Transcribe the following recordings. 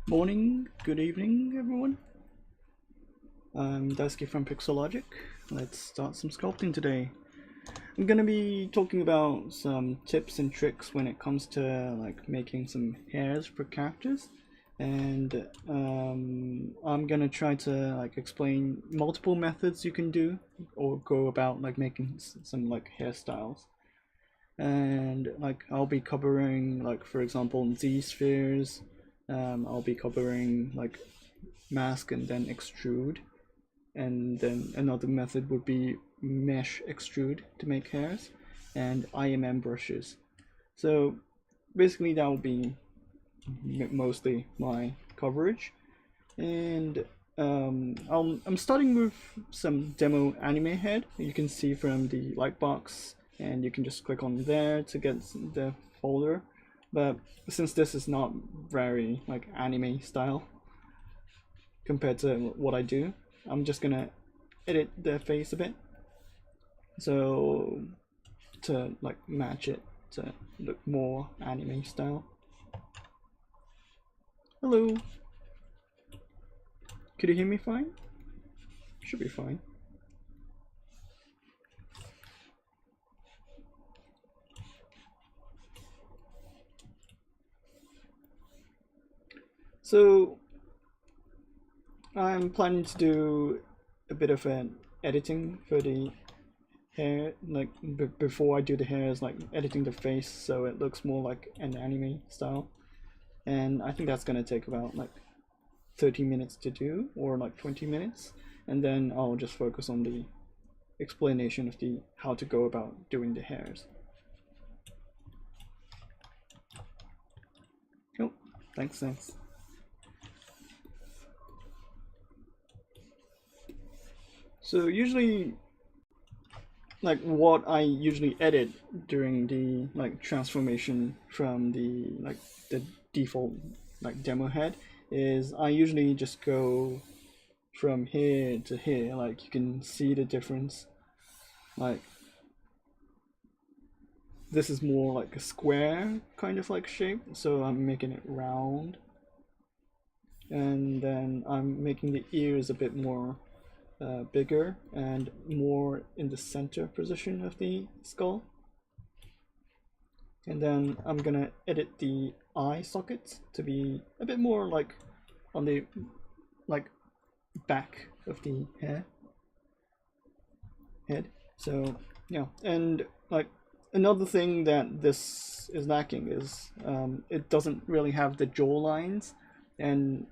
Morning, good evening, everyone. I'm Daisuke from Pixologic. Let's start some sculpting today. I'm gonna be talking about some tips and tricks when it comes to like making some hairs for characters, and I'm gonna try to like explain multiple methods you can do or go about like making some like hairstyles. And like I'll be covering like for example Z spheres. I'll be covering like mask and then extrude, and then another method would be mesh extrude to make hairs, and IMM brushes. So basically that will be mostly my coverage, and I'm starting with some demo anime head. You can see from the lightbox, and you can just click on there to get the folder. But since this is not very like anime style compared to what I do, I'm just gonna edit the face a bit, so to like match it to look more anime style. Hello. Could you hear me fine? Should be fine. So I'm planning to do a bit of an editing for the hair, like before I do the hairs, like editing the face so it looks more like an anime style. And I think that's gonna take about like 30 minutes to do, or like 20 minutes, and then I'll just focus on the explanation of the how to go about doing the hairs. Oh, thanks. So usually, like what I usually edit during the like transformation from the default like demo head is I usually just go from here to here. Like you can see the difference. Like this is more like a square kind of like shape, so I'm making it round, and then I'm making the ears a bit more bigger and more in the center position of the skull. And then I'm gonna edit the eye sockets to be a bit more like on the like back of the head. So yeah, and like another thing that this is lacking is it doesn't really have the jaw lines, and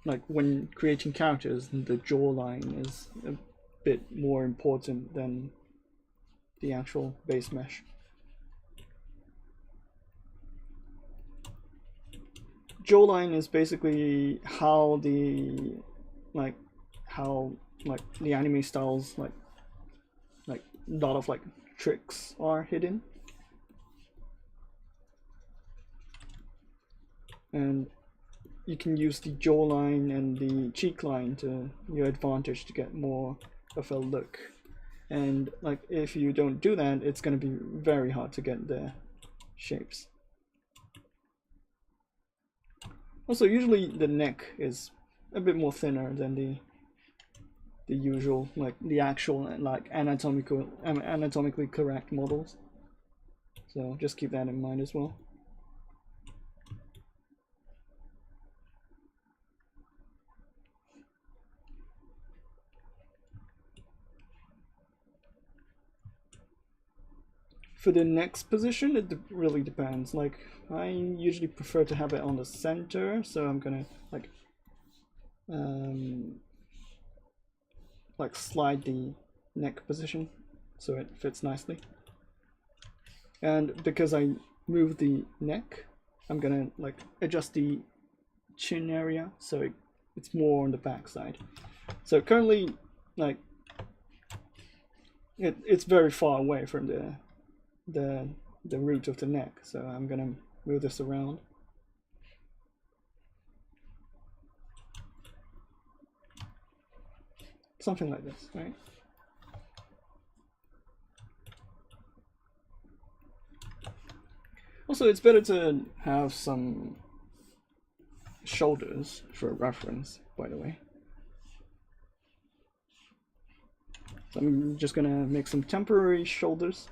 like when creating characters, the jawline is a bit more important than the actual base mesh. Jawline is basically how the like how like the anime styles like a lot of like tricks are hidden, and you can use the jawline and the cheek line to your advantage to get more of a look. And like if you don't do that, it's going to be very hard to get the shapes. Also, usually the neck is a bit more thinner than the usual, like the actual like anatomically correct models. So just keep that in mind as well. For the next position, it really depends. Like I usually prefer to have it on the center, so I'm gonna like slide the neck position so it fits nicely. And because I move the neck, I'm gonna like adjust the chin area so it's more on the back side. So currently, like it's very far away from the root of the neck, so I'm gonna move this around. Something like this, right? Also, it's better to have some shoulders for reference, by the way. So I'm just gonna make some temporary shoulders.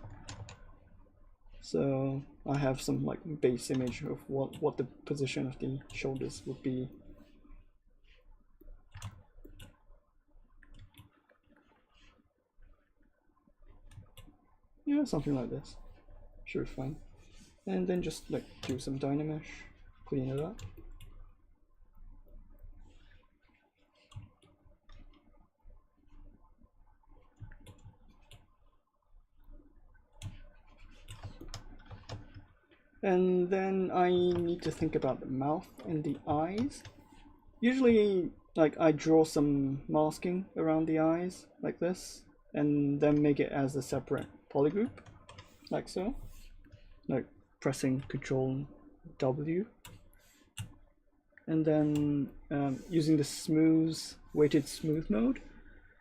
So I have some like base image of what the position of the shoulders would be. Yeah, something like this. Should be fine. And then just like do some Dynamesh, clean it up. And then I need to think about the mouth and the eyes. Usually, like, I draw some masking around the eyes, like this, and then make it as a separate polygroup, like so. Like, pressing Ctrl W. And then using the weighted smooth mode.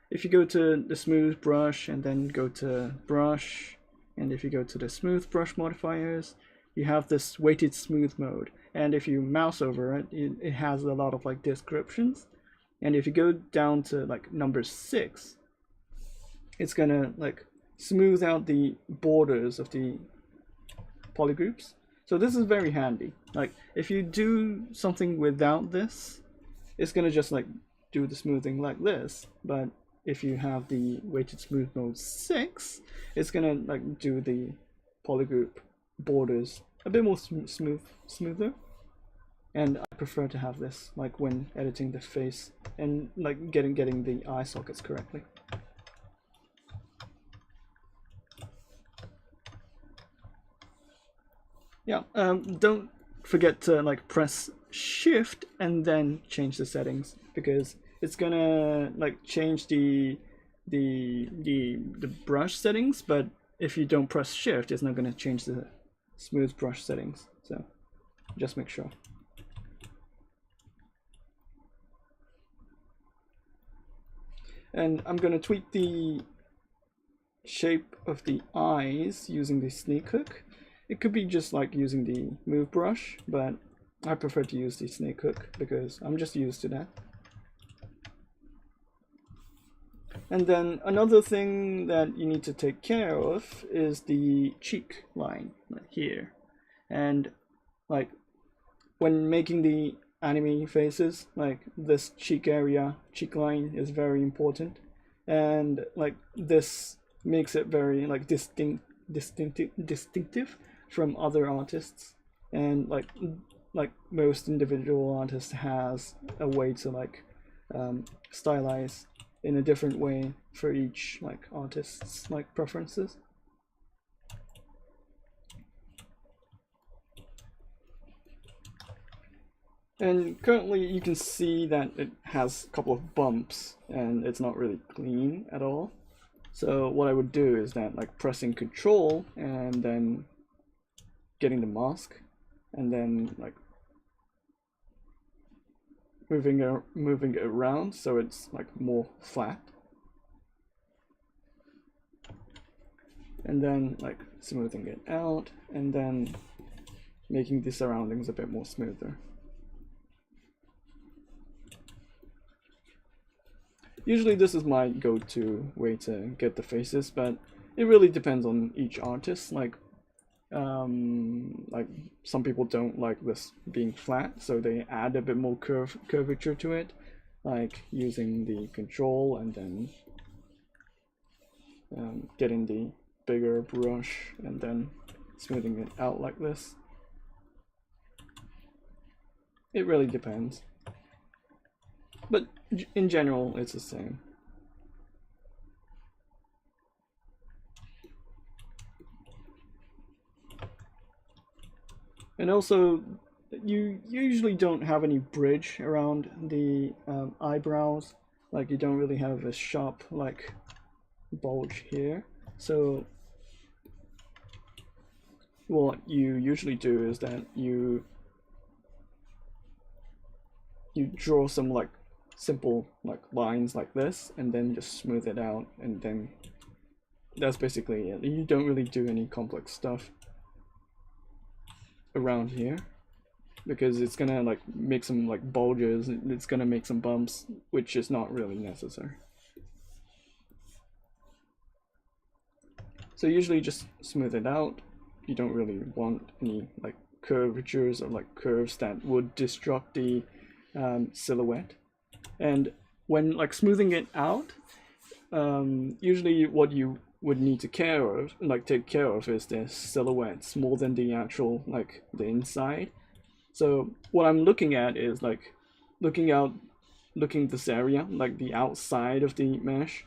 If you go to the smooth brush and then go to brush, and if you go to the smooth brush modifiers, you have this weighted smooth mode, and if you mouse over it, it has a lot of like descriptions. And if you go down to like number 6, it's gonna like smooth out the borders of the polygroups. So this is very handy. Like if you do something without this, it's gonna just like do the smoothing like this. But if you have the weighted smooth mode 6, it's gonna like do the polygroup borders a bit more smoother, and I prefer to have this like when editing the face and like getting the eye sockets correctly. Yeah, don't forget to like press Shift and then change the settings, because it's gonna like change the brush settings, but if you don't press Shift, it's not gonna change the smooth brush settings. So just make sure. And I'm gonna tweak the shape of the eyes using the snake hook. It could be just like using the move brush, but I prefer to use the snake hook because I'm just used to that. And then another thing that you need to take care of is the cheek line here. And like when making the anime faces, like this cheek line is very important. And like this makes it very like distinctive from other artists. And like most individual artists has a way to like stylize in a different way for each like artist's like preferences. And currently you can see that it has a couple of bumps and it's not really clean at all. So what I would do is that like pressing Control and then getting the mask and then like moving it around so it's like more flat, and then like smoothing it out and then making the surroundings a bit more smoother. Usually this is my go-to way to get the faces, but it really depends on each artist. Like some people don't like this being flat, so they add a bit more curvature to it, like using the Control and then getting the bigger brush and then smoothing it out like this. It really depends, but in general it's the same. And also, you usually don't have any bridge around the eyebrows. Like you don't really have a sharp like bulge here. So what you usually do is that you draw some like simple like lines like this and then just smooth it out, and then that's basically it. You don't really do any complex stuff around here. because it's gonna like make some like bulges, it's gonna make some bumps, which is not really necessary. So usually just smooth it out. You don't really want any like curvatures or like curves that would disrupt the silhouette. And when like smoothing it out, usually what you would need to take care of is the silhouettes more than the actual like the inside. So what I'm looking at is like looking this area, like the outside of the mesh,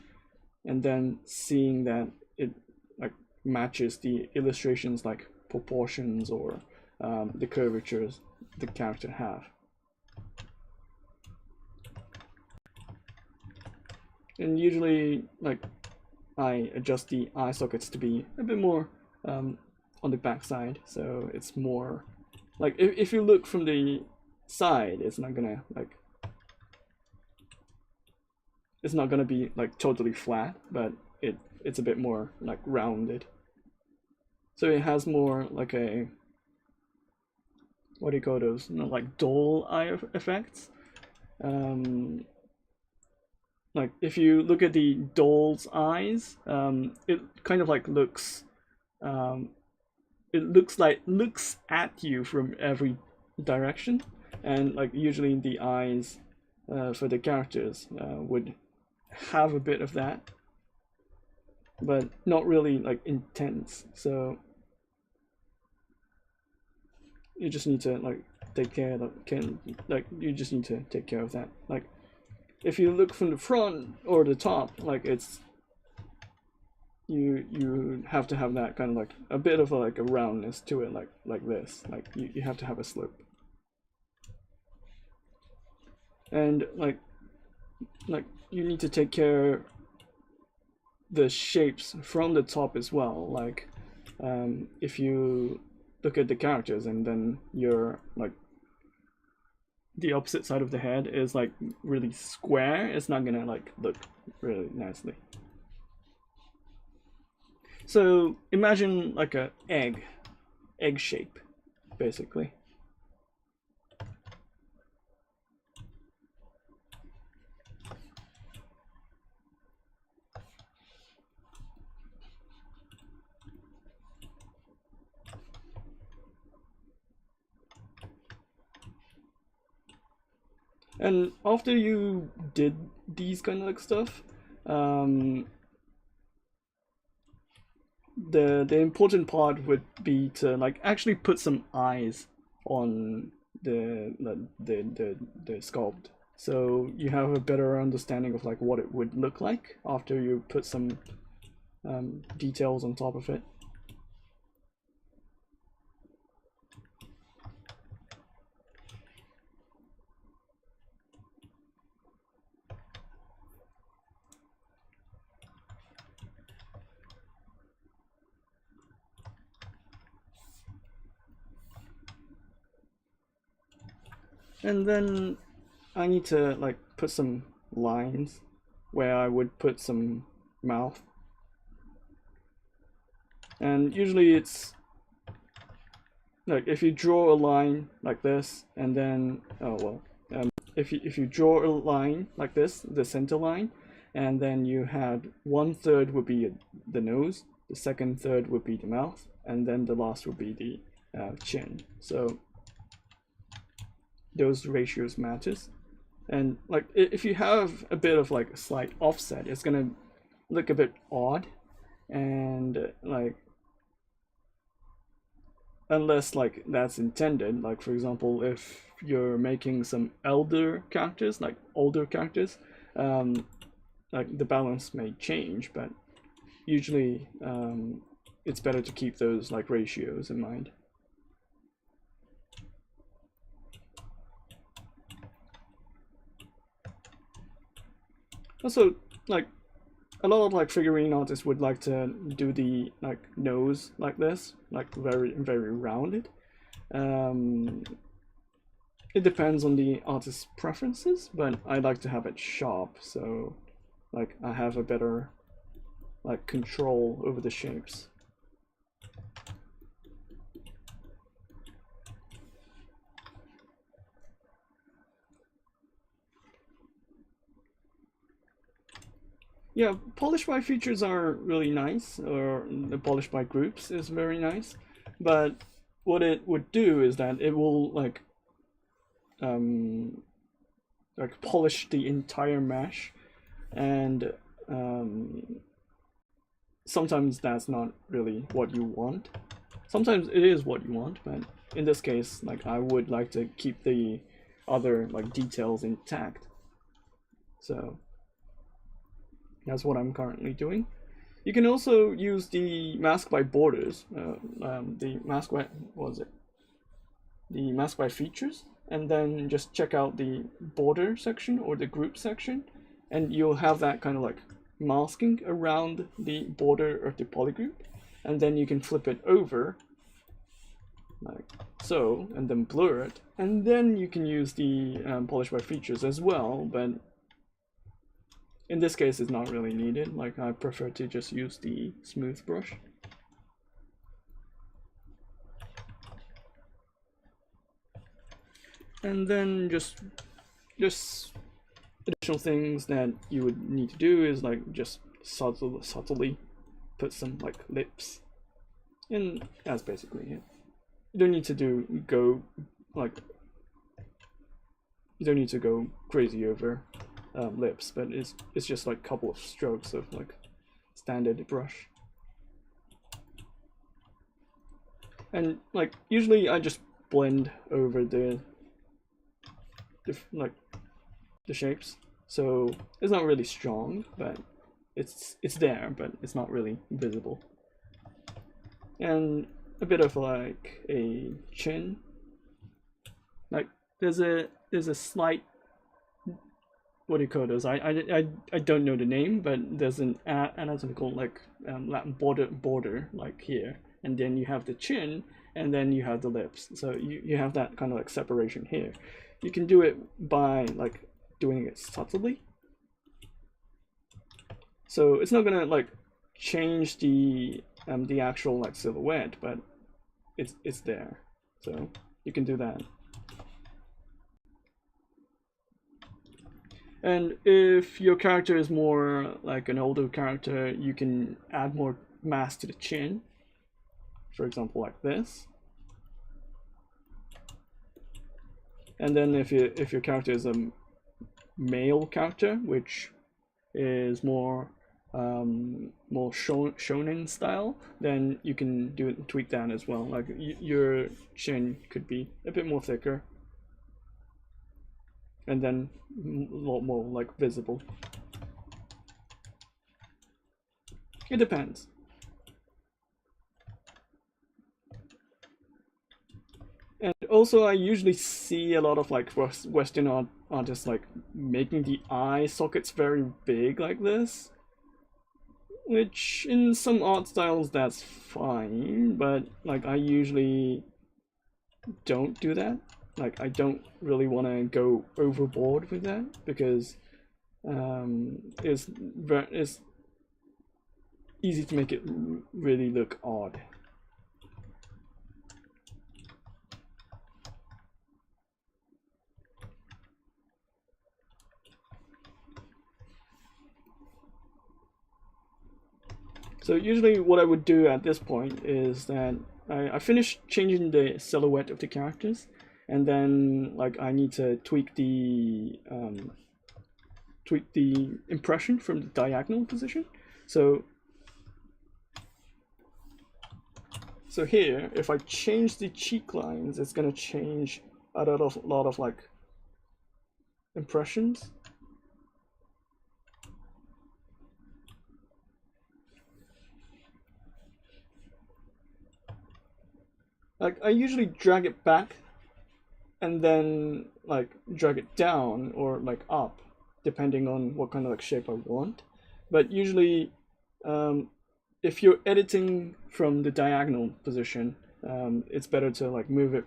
and then seeing that it like matches the illustrations like proportions or the curvatures the character have. And usually like I adjust the eye sockets to be a bit more on the back side, so it's more like if you look from the side, it's not gonna be like totally flat, but it's a bit more like rounded. So it has more like a, what do you call those? Like doll eye effects. Like if you look at the doll's eyes, it kind of like looks looks at you from every direction, and like usually the eyes for the characters would have a bit of that, but not really like intense. So you just need to like take care of that. You just need to take care of that. Like if you look from the front or the top, like it's you have to have that kind of like a bit of like a roundness to it, like this. Like you have to have a slope. And like you need to take care the shapes from the top as well. Like if you look at the characters and then you're like the opposite side of the head is like really square, it's not gonna like look really nicely. So imagine like a egg shape, basically. And after you did these kind of like stuff, the important part would be to like actually put some eyes on the sculpt, so you have a better understanding of like what it would look like after you put some details on top of it. And then I need to like put some lines where I would put some mouth. And usually it's like if you draw a line like this, and then if you draw a line like this, the center line, and then you had 1/3 would be the nose, the second third would be the mouth, and then the last would be the chin. So those ratios matters. And like if you have a bit of like a slight offset, it's gonna look a bit odd, and like unless like that's intended, like for example if you're making some older characters, like the balance may change, but usually it's better to keep those like ratios in mind. Also, like a lot of like figurine artists would like to do the like nose like this, like very rounded. It depends on the artist's preferences, but I like to have it sharp, so like I have a better like control over the shapes. Yeah, polish by features are really nice, or the polish by groups is very nice, but what it would do is that it will like polish the entire mesh, and sometimes that's not really what you want. Sometimes it is what you want, but in this case, like, I would like to keep the other like details intact. So that's what I'm currently doing. You can also use the mask by borders, the mask by, what was it? The mask by features, and then just check out the border section or the group section, and you'll have that kind of like masking around the border of the polygroup, and then you can flip it over like so, and then blur it, and then you can use the polish by features as well, but in this case it's not really needed. Like, I prefer to just use the smooth brush. And then just additional things that you would need to do is like just subtly put some like lips, and that's basically it. You don't need to go crazy over lips, but it's just like a couple of strokes of like standard brush. And like usually I just blend over the shapes, so it's not really strong, but it's there, but it's not really visible. And a bit of like a chin, like there's a slight, what do you call those? I don't know the name, but there's an anatomical like border like here, and then you have the chin, and then you have the lips. So you have that kind of like separation here. You can do it by like doing it subtly, so it's not gonna like change the actual like silhouette, but it's there, so you can do that. And if your character is more like an older character, you can add more mass to the chin, for example like this. And then if your character is a male character, which is more shonen style, then you can tweak that as well. Like your chin could be a bit more thicker, and then a lot more like visible. It depends. And also I usually see a lot of like Western artists like making the eye sockets very big like this, which in some art styles that's fine, but like I usually don't do that. Like, I don't really want to go overboard with that, because it's easy to make it really look odd. So usually what I would do at this point is that I finish changing the silhouette of the characters, and then like I need to tweak the impression from the diagonal position. So here, if I change the cheek lines, it's gonna change a lot of like impressions. Like, I usually drag it back and then like drag it down or like up, depending on what kind of like shape I want. But usually if you're editing from the diagonal position, it's better to like move it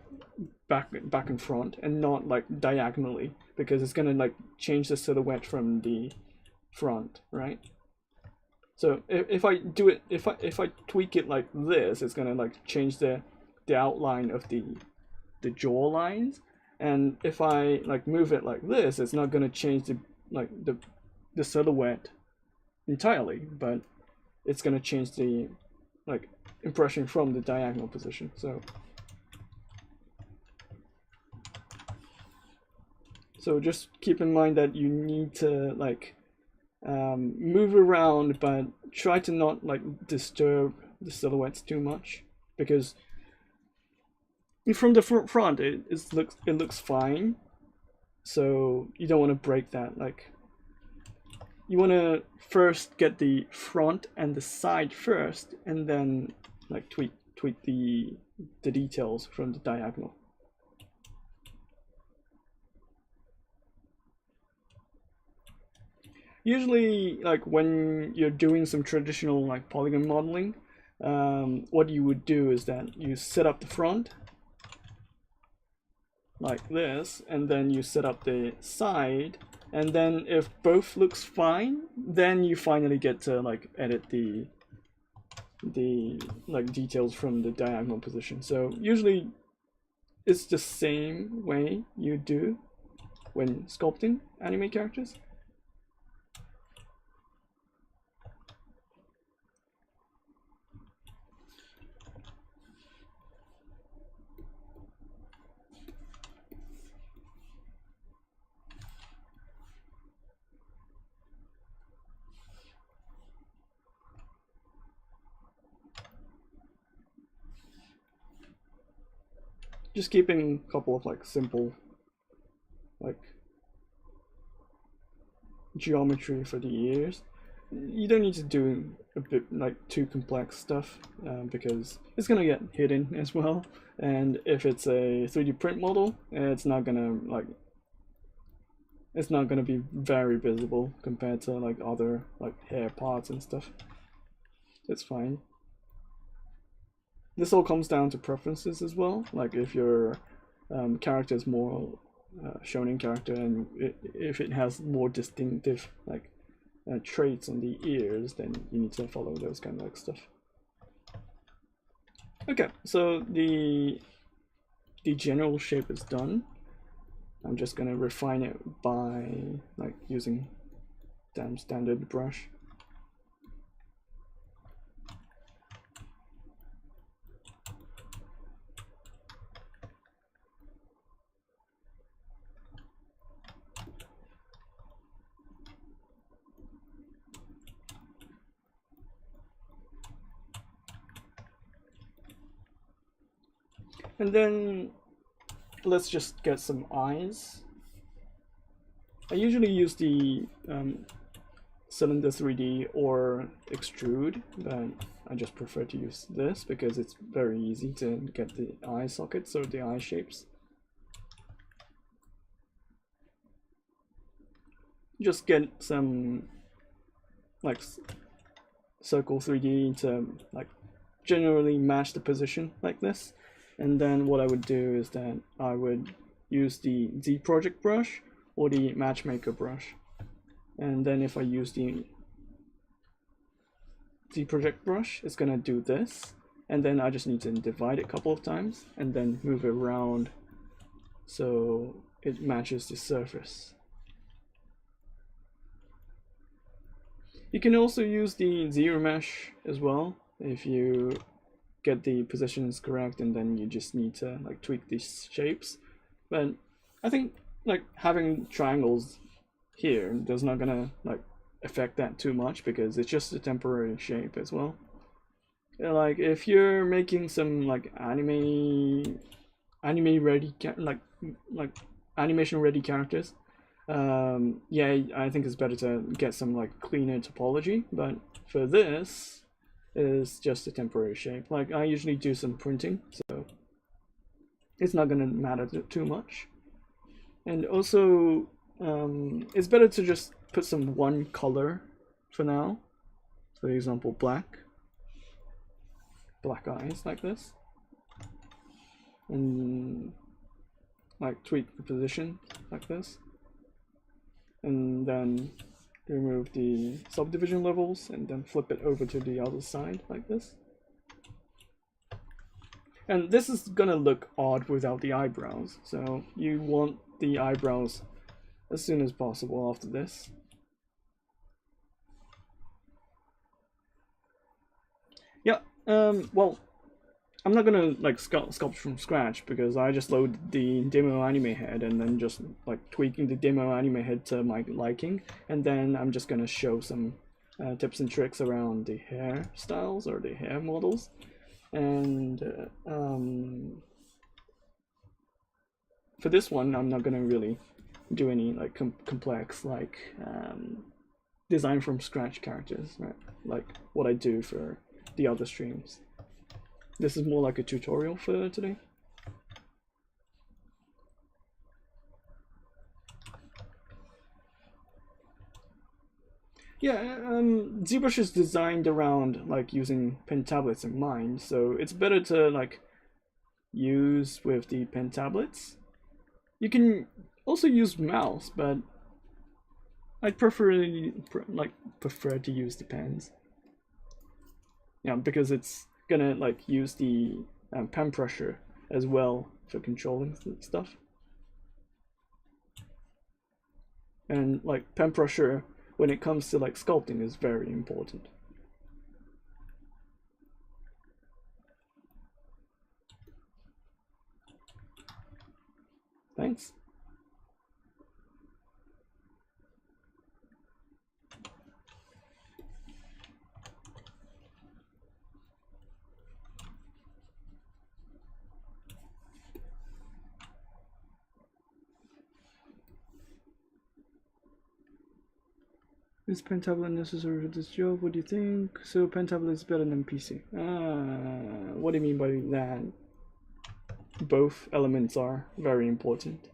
back and front, and not like diagonally, because it's gonna like change the silhouette from the front, right? So if I do it, if I tweak it like this, it's gonna like change the outline of the jaw lines, and if I like move it like this, it's not gonna change the silhouette entirely, but it's going to change the like impression from the diagonal position. So just keep in mind that you need to like move around, but try to not like disturb the silhouettes too much, because from the front it looks fine. So you don't want to break that. Like, you want to first get the front and the side first, and then like tweak the details from the diagonal. Usually, like when you're doing some traditional like polygon modeling, what you would do is that you set up the front like this, and then you set up the side, and then if both looks fine, then you finally get to like edit the like details from the diagonal position. So usually it's the same way you do when sculpting anime characters. Just keeping a couple of like simple like geometry for the ears. You don't need to do a bit like too complex stuff, because it's gonna get hidden as well, and if it's a 3D print model, it's not gonna be very visible compared to like other like hair parts and stuff. It's fine. This all comes down to preferences as well. Like if your character is more shonen character, and if it has more distinctive like traits on the ears, then you need to follow those kind of like stuff. Okay, so the general shape is done. I'm just gonna refine it by like using damn standard brush. And then let's just get some eyes. I usually use the Cylinder 3D or Extrude, but I just prefer to use this because it's very easy to get the eye sockets or the eye shapes. Just get some like circle 3D to like generally match the position like this. And then what I would do is that I would use the ZBrush brush or the matchmaker brush. And then if I use the ZBrush brush, it's gonna do this. And then I just need to divide it a couple of times and then move it around so it matches the surface. You can also use the zero mesh as well if you get the positions correct, and then you just need to like tweak these shapes. But I think like having triangles here does not gonna like affect that too much because it's just a temporary shape as well. Like if you're making some like anime ready like animation ready characters, yeah, I think it's better to get some like cleaner topology, but for this is just a temporary shape. Like I usually do some printing, so it's not gonna matter too much. And also it's better to just put some one color for now. For example, black eyes like this, and like tweak the position like this, and then remove the subdivision levels and then flip it over to the other side like this. And this is gonna look odd without the eyebrows, so you want the eyebrows as soon as possible after this. Yeah, well, I'm not gonna like sculpt from scratch because I just load the demo anime head and then just like tweaking the demo anime head to my liking, and then I'm just gonna show some tips and tricks around the hairstyles or the hair models, and for this one I'm not gonna really do any like complex like design from scratch characters, right? Like what I do for the other streams. This is more like a tutorial for today. Yeah, ZBrush is designed around like using pen tablets in mind, so it's better to like use with the pen tablets. You can also use mouse, but I prefer to use the pens. Yeah, because it's gonna like use the pen pressure as well for controlling stuff. And like pen pressure when it comes to like sculpting is very important. Thanks. Is pen tablet necessary for this job? What do you think? So pen tablet is better than PC. What do you mean by that? Both elements are very important.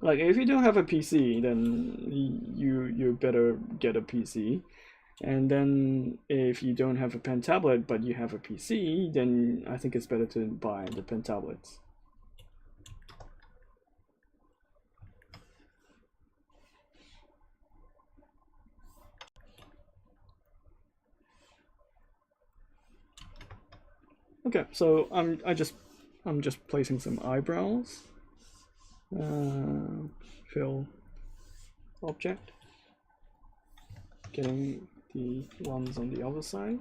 Like if you don't have a PC, then you better get a PC. And then if you don't have a pen tablet but you have a PC, then I think it's better to buy the pen tablets. Okay, so I'm just placing some eyebrows. Fill object. Getting the ones on the other side.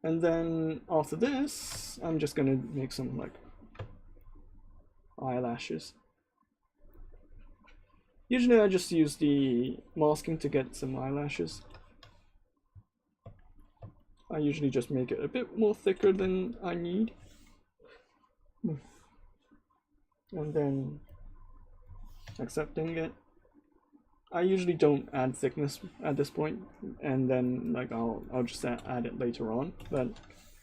And then after this, I'm just gonna make some like eyelashes. Usually I just use the masking to get some eyelashes. I usually just make it a bit more thicker than I need. And then accepting it. I usually don't add thickness at this point, and then like I'll just add it later on, but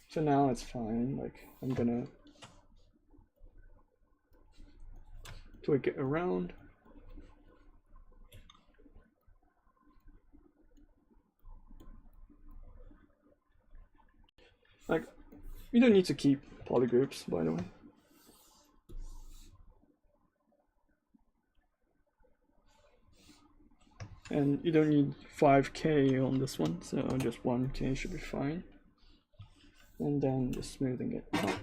for now it's fine. Like I'm gonna tweak it around. Like, you don't need to keep polygroups, by the way. And you don't need 5K on this one, so just 1K should be fine. And then just smoothing it out.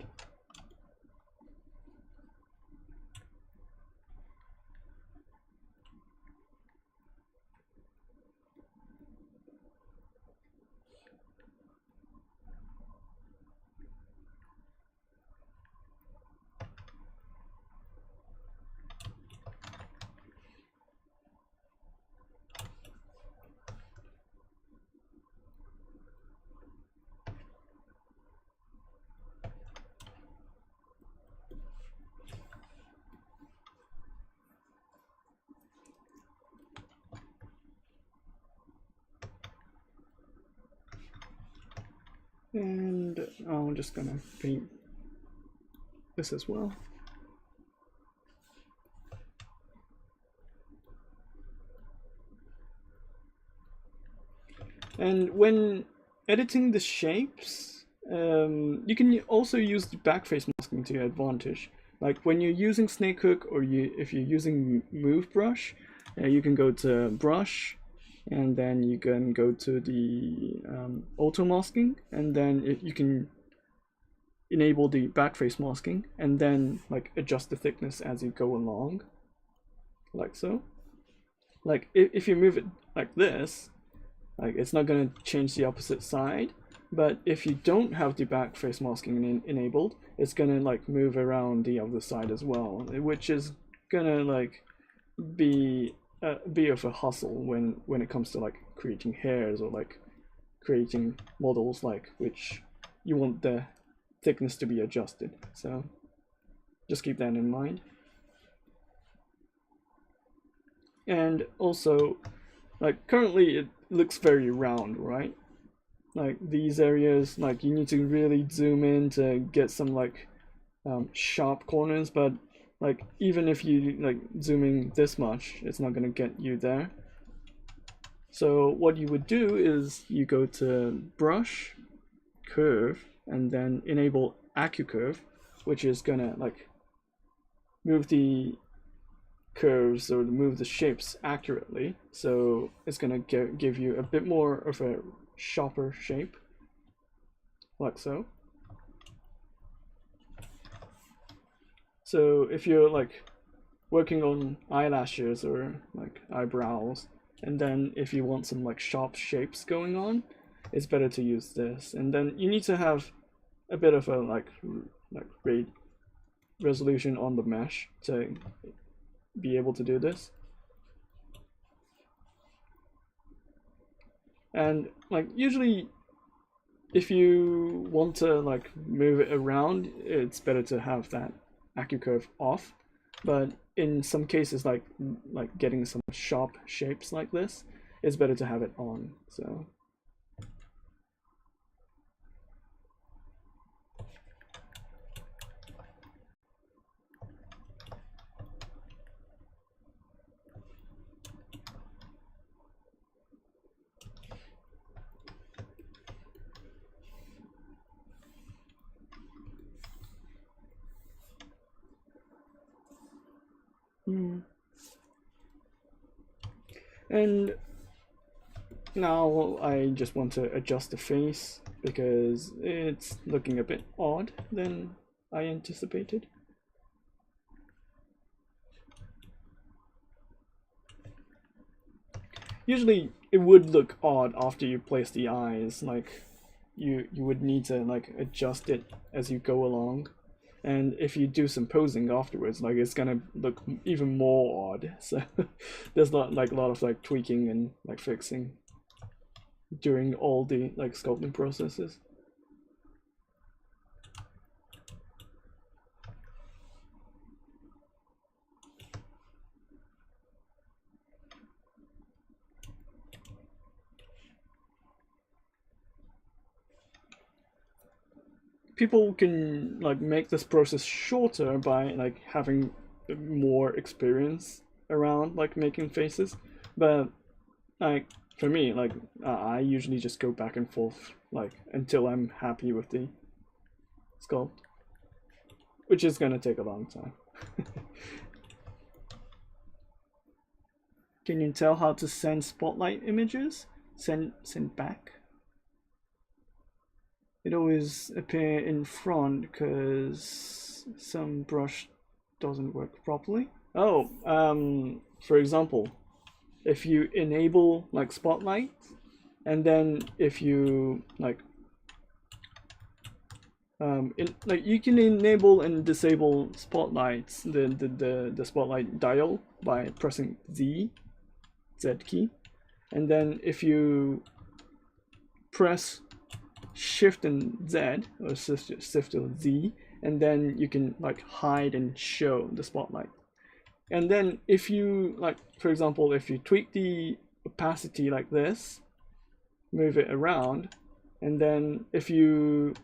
And I'm just gonna paint this as well. And when editing the shapes, you can also use the backface masking to your advantage. Like when you're using snake hook, or if you're using move brush, you can go to brush, and then you can go to the auto masking, and then you can enable the backface masking and then like adjust the thickness as you go along, like so. Like if you move it like this, like it's not going to change the opposite side, but if you don't have the backface masking enabled, it's going to like move around the other side as well, which is going to like be a bit of a hustle when it comes to like creating hairs or like creating models, like which you want the thickness to be adjusted. So just keep that in mind. And also, like currently it looks very round, right? Like these areas, like you need to really zoom in to get some like sharp corners, but like even if you like zooming this much, it's not going to get you there. So what you would do is you go to brush, curve, and then enable AccuCurve, which is gonna like move the curves or move the shapes accurately. So it's gonna give you a bit more of a sharper shape, like so. So if you're like working on eyelashes or like eyebrows, and then if you want some like sharp shapes going on, it's better to use this. And then you need to have a bit of a like resolution on the mesh to be able to do this. And like usually if you want to like move it around, it's better to have that AccuCurve off. But in some cases, like getting some sharp shapes like this, it's better to have it on. So and now I just want to adjust the face because it's looking a bit odd than I anticipated. Usually it would look odd after you place the eyes, like you would need to like adjust it as you go along. And if you do some posing afterwards, like it's gonna look even more odd. So there's not like a lot of like tweaking and like fixing during all the like sculpting processes. People can like make this process shorter by like having more experience around like making faces, but like for me, like I usually just go back and forth like until I'm happy with the sculpt, which is gonna take a long time. Can you tell how to send spotlight images? Send back? It always appear in front because some brush doesn't work properly. Oh, for example, if you enable like spotlight, and then if you like you can enable and disable spotlights, the spotlight dial by pressing Z key, and then if you press Shift and Z or Shift or Z, and then you can like hide and show the spotlight. And then if you like, for example, if you tweak the opacity like this, move it around, and then if you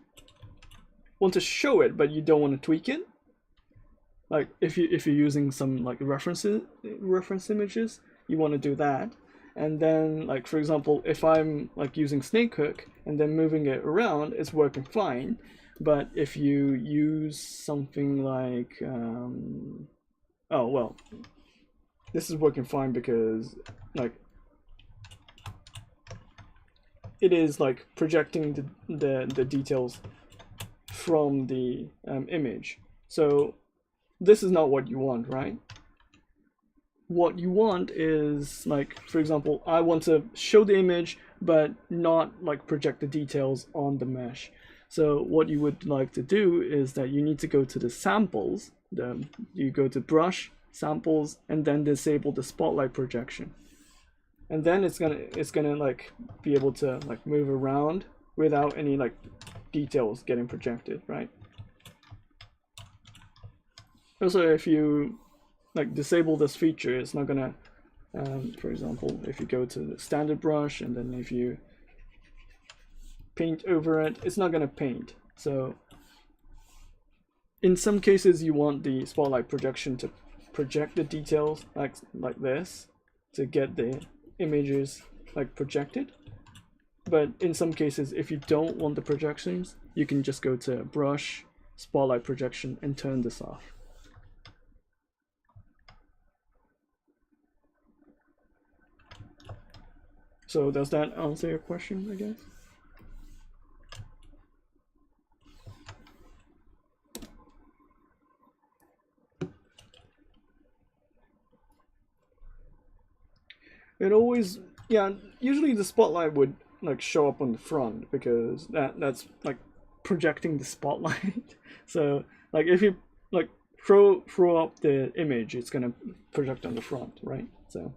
want to show it but you don't want to tweak it, like if you're using some like reference images, you want to do that. And then like for example, if I'm like using snake hook and then moving it around, it's working fine. But if you use something like oh well, this is working fine because like it is like projecting the details from the image. So this is not what you want, right? What you want is, like, for example, I want to show the image but not like project the details on the mesh. So what you would like to do is that you need to go to the samples, you go to brush, samples, and then disable the spotlight projection. And then it's gonna like be able to like move around without any like details getting projected, right? Also, if you like disable this feature, it's not gonna, for example, if you go to the standard brush and then if you paint over it, it's not gonna paint. So in some cases you want the spotlight projection to project the details like this to get the images like projected. But in some cases, if you don't want the projections, you can just go to brush, spotlight projection, and turn this off. So does that answer your question, I guess? It always, yeah, usually the spotlight would like show up on the front because that's like projecting the spotlight. So like if you like throw up the image, it's gonna project on the front, right? So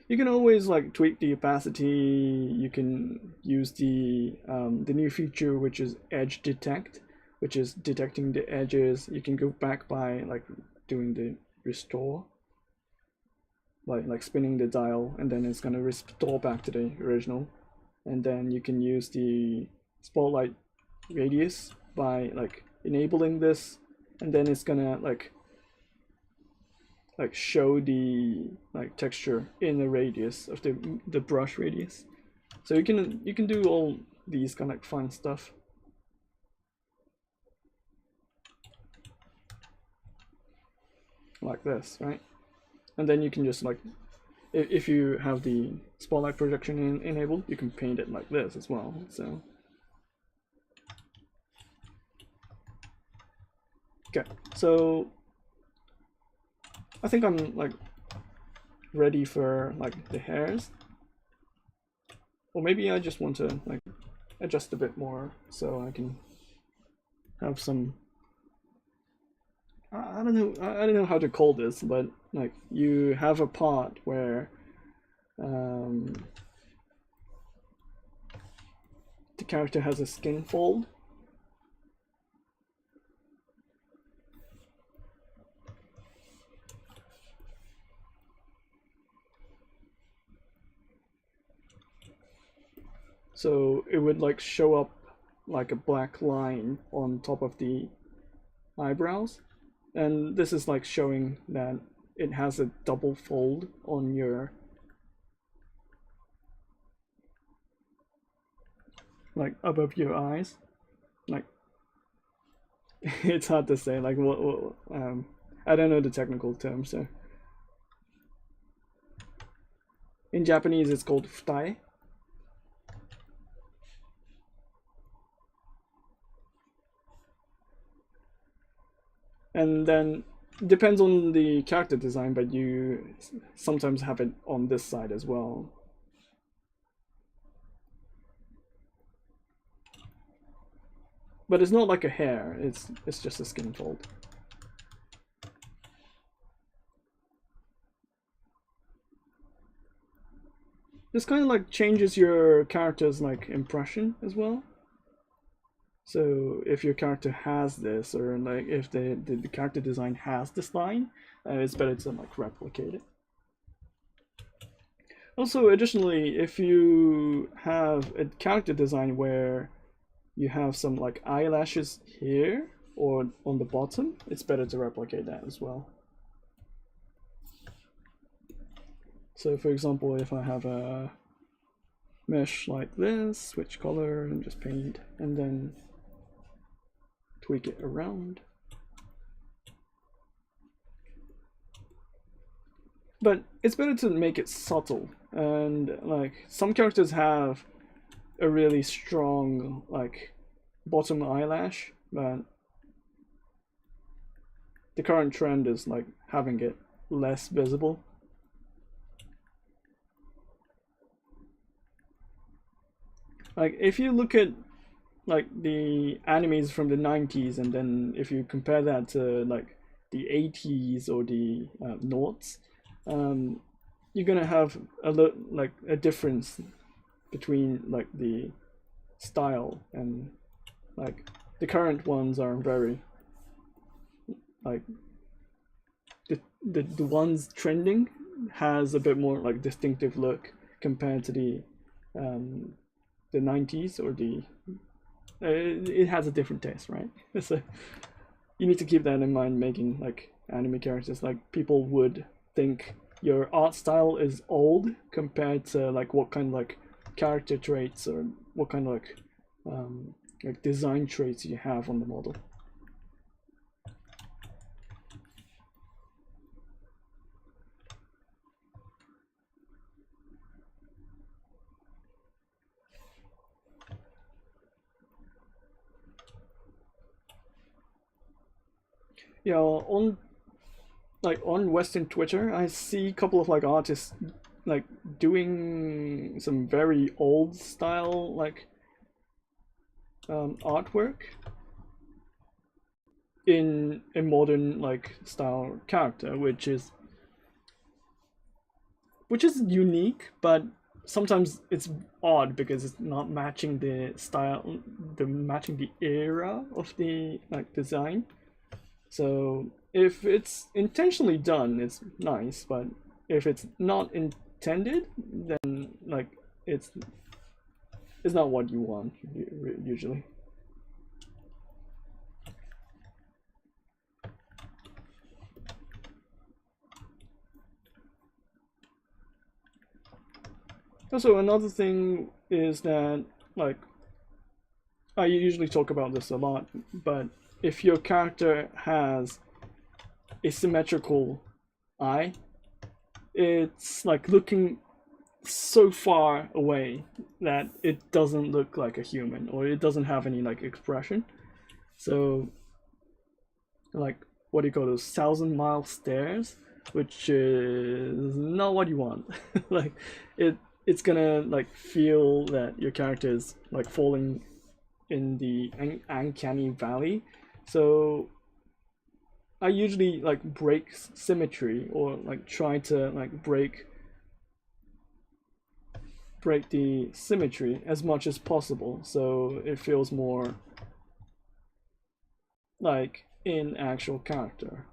you can always like tweak the opacity. You can use the new feature, which is edge detect, which is detecting the edges. You can go back by like doing the restore, like spinning the dial, and then it's gonna restore back to the original. And then you can use the spotlight radius by like enabling this, and then it's gonna like show the like texture in the radius of the brush radius. So you can do all these kind of like fun stuff. Like this, right? And then you can just like, if you have the spotlight projection enabled, you can paint it like this as well. So okay, so I think I'm like ready for like the hairs, or maybe I just want to like adjust a bit more so I can have some, I don't know how to call this, but like you have a part where the character has a skin fold. So it would like show up like a black line on top of the eyebrows. And this is like showing that it has a double fold on your, like above your eyes. Like it's hard to say, like what I don't know the technical term, so in Japanese it's called futai. And then depends on the character design, but you sometimes have it on this side as well. But it's not like a hair, it's just a skin fold. This kind of like changes your character's like impression as well. So if your character has this, or like if the character design has this line, it's better to like replicate it. Also, additionally, if you have a character design where you have some like eyelashes here or on the bottom, it's better to replicate that as well. So for example, if I have a mesh like this, switch color and just paint, and then tweak it around. But it's better to make it subtle, and like some characters have a really strong like bottom eyelash, but the current trend is like having it less visible. Like if you look at like the animes from the 90s, and then if you compare that to like the 80s or the noughts, you're gonna have like a difference between like the style, and like the current ones are very like the ones trending has a bit more like distinctive look compared to the 90s or the it has a different taste, right? So you need to keep that in mind making like anime characters. Like people would think your art style is old compared to like what kind of like character traits or what kind of like design traits you have on the model. Yeah, on Western Twitter, I see a couple of like artists like doing some very old style like artwork in a modern like style character, which is unique, but sometimes it's odd because it's not matching the style, matching the era of the like design. So if it's intentionally done, it's nice, but if it's not intended, then like it's not what you want usually. Also, another thing is that like I usually talk about this a lot, but if your character has a symmetrical eye, it's like looking so far away that it doesn't look like a human, or it doesn't have any like expression. So like what do you call those 1,000-mile stares, which is not what you want. Like it's gonna like feel that your character is like falling in the uncanny valley. So I usually like break symmetry, or like try to like break the symmetry as much as possible, so it feels more like an actual character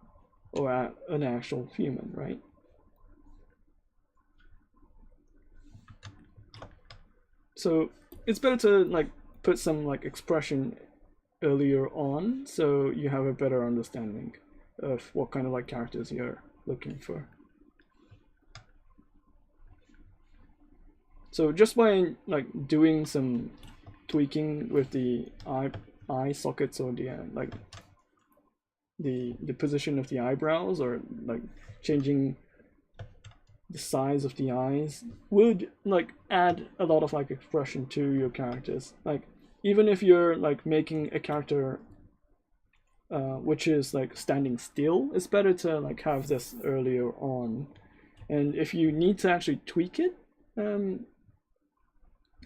or an actual human, right? So it's better to like put some like expression earlier on, so you have a better understanding of what kind of like characters you're looking for. So just by like doing some tweaking with the eye sockets, or the like the position of the eyebrows, or like changing the size of the eyes, would like add a lot of like expression to your characters. Like even if you're like making a character which is like standing still, it's better to like have this earlier on. And if you need to actually tweak it,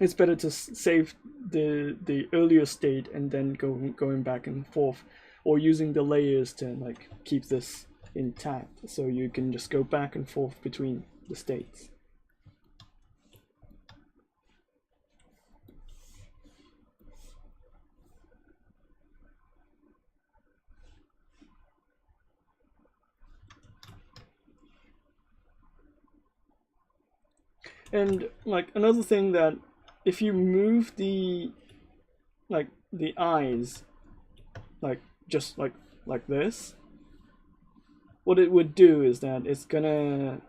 it's better to save the earlier state and then going back and forth, or using the layers to like keep this intact, so you can just go back and forth between the states. And like another thing, that if you move the eyes like just like this, what it would do is that it's gonna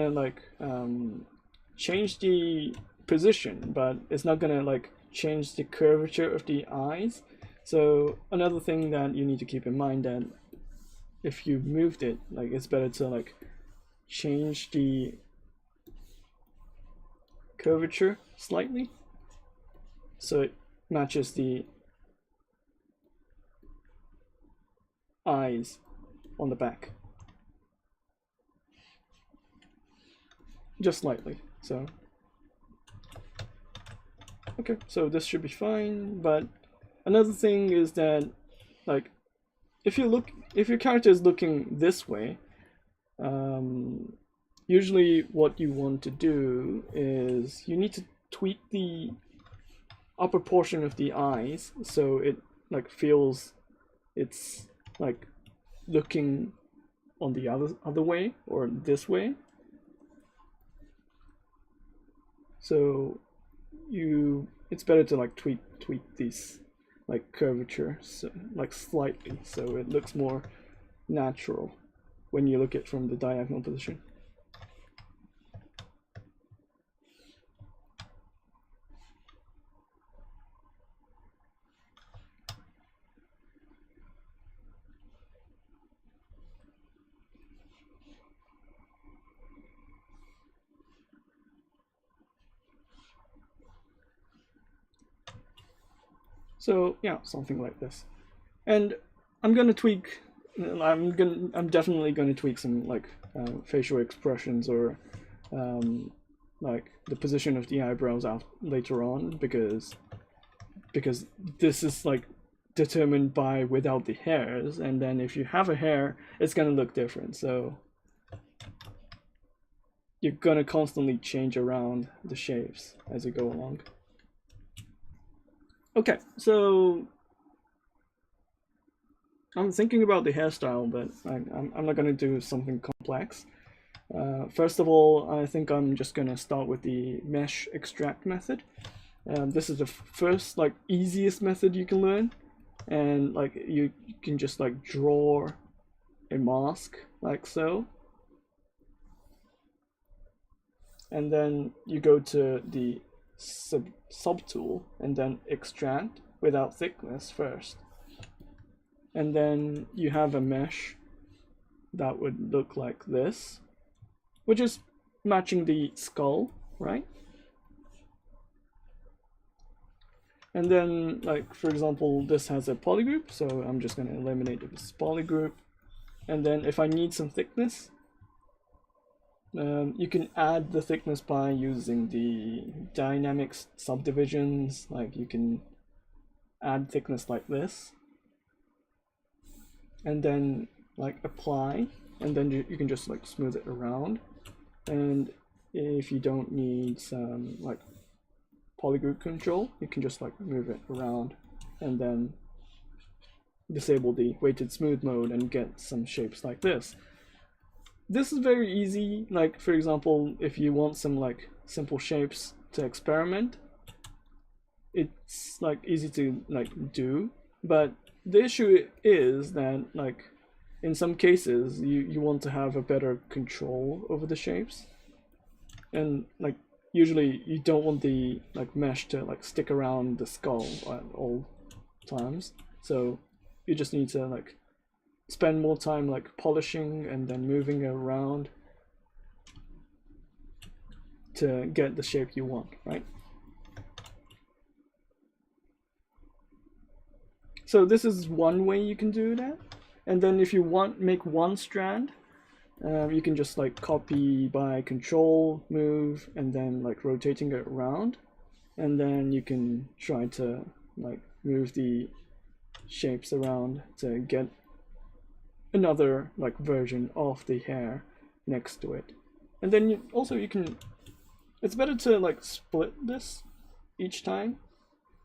like change the position, but it's not gonna like change the curvature of the eyes. So another thing that you need to keep in mind, that if you moved it, like it's better to like change the curvature slightly, so it matches the eyes on the back. Just slightly, so. Okay, so this should be fine, but another thing is that, like, if your character is looking this way, usually what you want to do is you need to tweak the upper portion of the eyes so it like feels it's like looking on the other way or this way. So it's better to like tweak these like curvature, so, like slightly, so it looks more natural when you look at it from the diagonal position. So yeah, something like this. And I'm definitely gonna tweak some like facial expressions or like the position of the eyebrows out later on, because this is like determined by without the hairs, and then if you have a hair, it's gonna look different. So you're gonna constantly change around the shapes as you go along. Okay, so I'm thinking about the hairstyle, but I'm not gonna do something complex. First of all, I think I'm just gonna start with the mesh extract method. This is the first like easiest method you can learn, and like you can just like draw a mask like so, and then you go to the subtool and then extract without thickness first, and then you have a mesh that would look like this, which is matching the skull, right? And then, like, for example, this has a polygroup, so I'm just going to eliminate this polygroup. And then if I need some thickness, you can add the thickness by using the dynamics subdivisions. Like, you can add thickness like this, and then like apply, and then you can just like smooth it around. And if you don't need some like polygroup control, you can just like move it around and then disable the weighted smooth mode and get some shapes like this. This is very easy. Like, for example, if you want some like simple shapes to experiment, it's like easy to like do. But the issue is that like in some cases you want to have a better control over the shapes, and like usually you don't want the like mesh to like stick around the skull at all times, so you just need to like spend more time like polishing and then moving it around to get the shape you want, right? So this is one way you can do that. And then if you make one strand, you can just like copy by control, move, and then like rotating it around. And then you can try to like move the shapes around to get another like version of the hair next to it. And then you can, it's better to like split this each time,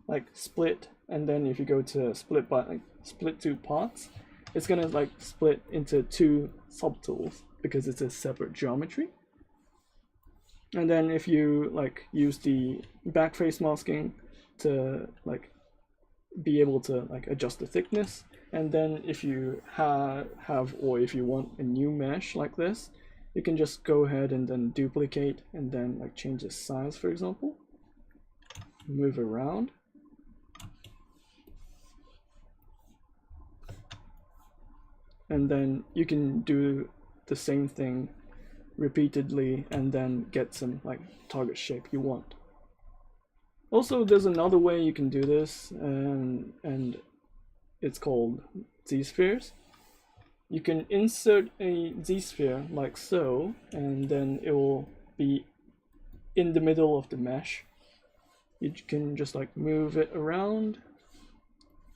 like split, and then if you go to split by like split two parts, it's gonna like split into two subtools because it's a separate geometry. And then if you like use the backface masking to like be able to like adjust the thickness, and then if you have or if you want a new mesh like this, you can just go ahead and then duplicate and then like change the size, for example, move around. And then you can do the same thing repeatedly and then get some like target shape you want. Also, there's another way you can do this, and it's called Z-spheres. You can insert a Z-sphere like so, and then it will be in the middle of the mesh. You can just like move it around,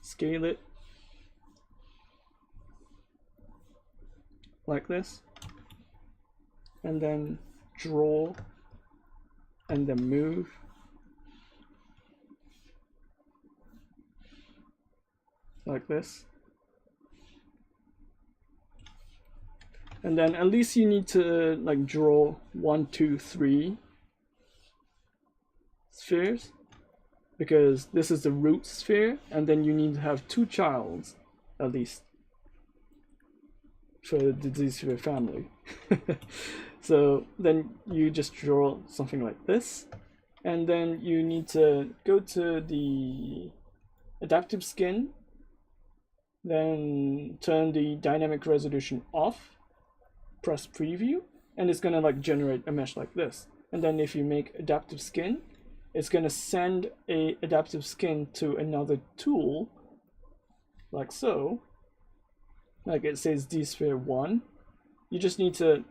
scale it like this, and then draw, and then move. Like this. And then at least you need to like draw 1, 2, 3 spheres, because this is the root sphere, and then you need to have 2 childs at least for the Z-sphere family. So then you just draw something like this, and then you need to go to the adaptive skin, then turn the dynamic resolution off, press preview, and it's gonna like generate a mesh like this. And then if you make adaptive skin, it's gonna send a adaptive skin to another tool like so, like it says Z-sphere 1. You just need to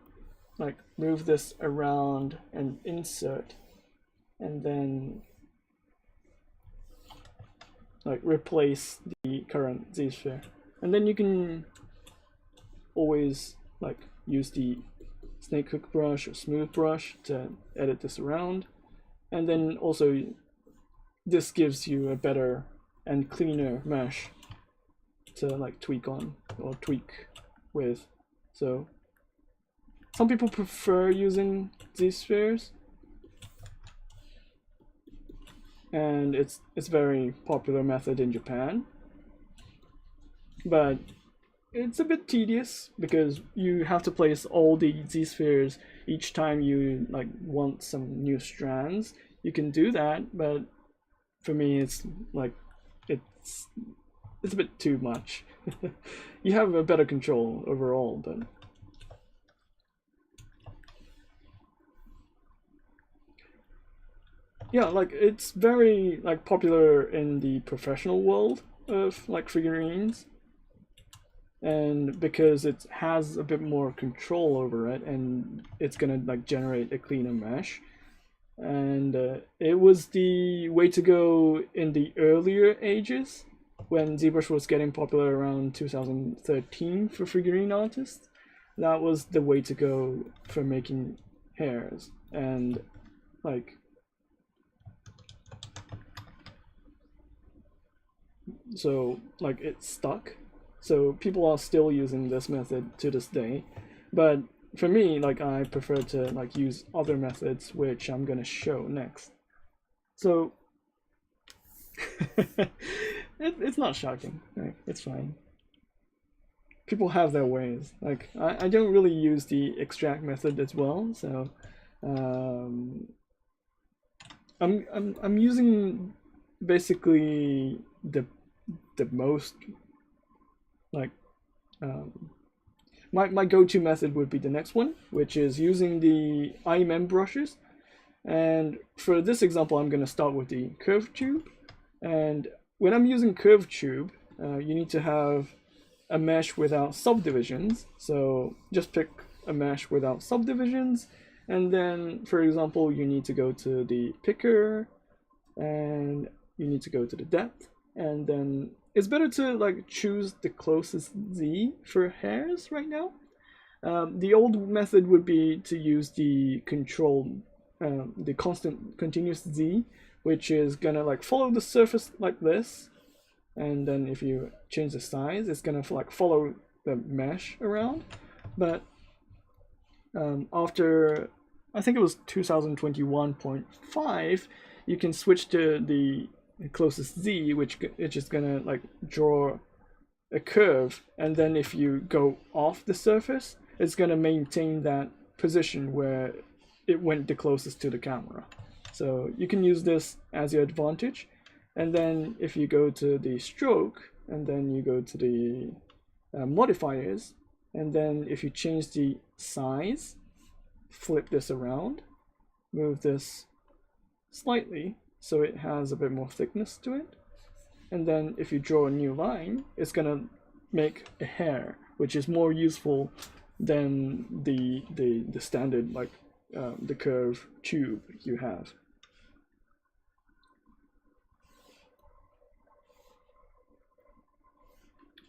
like move this around and insert, and then like replace the current Z-sphere. And then you can always like use the snake hook brush or smooth brush to edit this around. And then also this gives you a better and cleaner mesh to like tweak on or tweak with. So some people prefer using Z-spheres, and it's a very popular method in Japan, but it's a bit tedious because you have to place all the Z-spheres each time you like want some new strands. You can do that, but for me it's like it's a bit too much. You have a better control overall, but yeah, like it's very like popular in the professional world of like figurines, and because it has a bit more control over it, and it's gonna like generate a cleaner mesh. And it was the way to go in the earlier ages when ZBrush was getting popular around 2013 for figurine artists. That was the way to go for making hairs, and like so like it stuck. So people are still using this method to this day, but for me, like I prefer to like use other methods, which I'm gonna show next. So it's not shocking, right? It's fine. People have their ways. Like I don't really use the extract method as well, so I'm using basically the most like my go-to method would be the next one, which is using the IMM brushes. And for this example, I'm going to start with the curved tube. And when I'm using curved tube, you need to have a mesh without subdivisions. So just pick a mesh without subdivisions, and then for example you need to go to the picker and you need to go to the depth, and then it's better to like choose the closest Z for hairs right now. The old method would be to use the the constant continuous Z, which is gonna like follow the surface like this, and then if you change the size, it's gonna like follow the mesh around. But after I think it was 2021.5, you can switch to the closest Z, which is gonna like draw a curve, and then if you go off the surface, it's gonna maintain that position where it went the closest to the camera. So you can use this as your advantage. And then if you go to the stroke, and then you go to the modifiers, and then if you change the size flip this around, move this slightly so it has a bit more thickness to it. And then if you draw a new line, it's gonna make a hair, which is more useful than the standard, like the curve tube you have.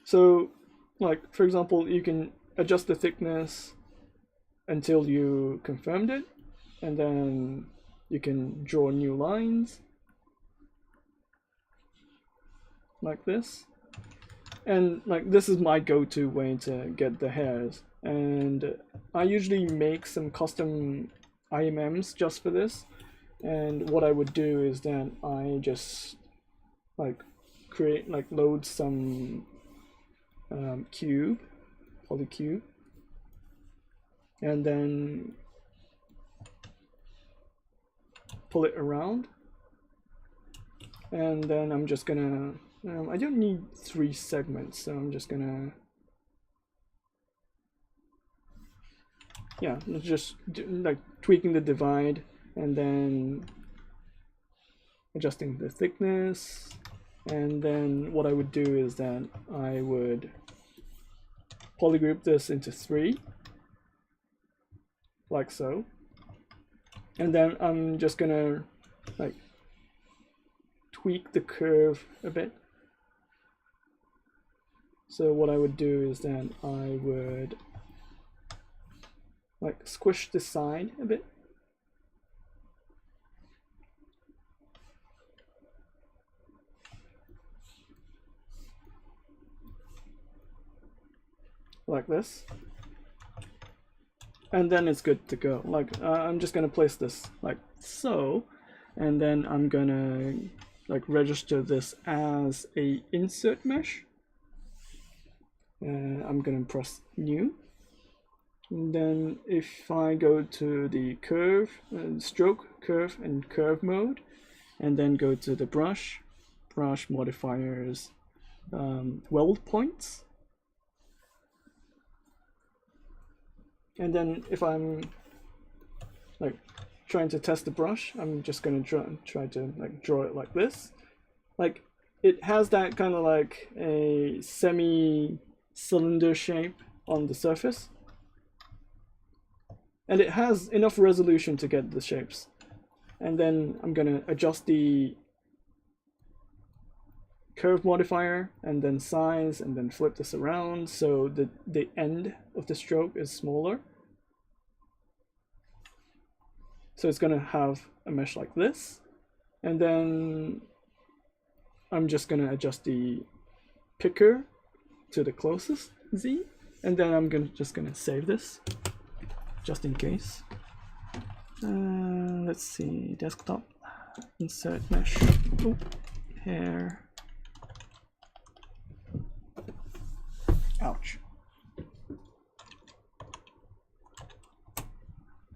So, like, for example, you can adjust the thickness until you confirmed it, and then you can draw new lines like this. And like, this is my go-to way to get the hairs, and I usually make some custom IMMs just for this. And what I would do is that I just like load some polycube, and then pull it around, and then I'm just gonna I don't need 3 segments, so I'm just gonna just like tweaking the divide and then adjusting the thickness. And then what I would do is that I would polygroup this into 3, like so. And then I'm just gonna like tweak the curve a bit. So what I would do is that I would like squish the side a bit. Like this, and then it's good to go. Like I'm just gonna place this like so, and then I'm gonna like register this as a insert mesh. I'm gonna press new, and then if I go to the curve, stroke, curve, and curve mode, and then go to the brush modifiers, weld points. And then if I'm like trying to test the brush, I'm just gonna try to like draw it like this. Like it has that kind of like a semi-cylinder shape on the surface, and it has enough resolution to get the shapes. And then I'm gonna adjust the curve modifier and then size, and then flip this around so that the end of the stroke is smaller. So it's gonna have a mesh like this, and then I'm just gonna adjust the picker to the closest Z, and then I'm just gonna save this just in case. Let's see, desktop, insert mesh, hair. Ouch.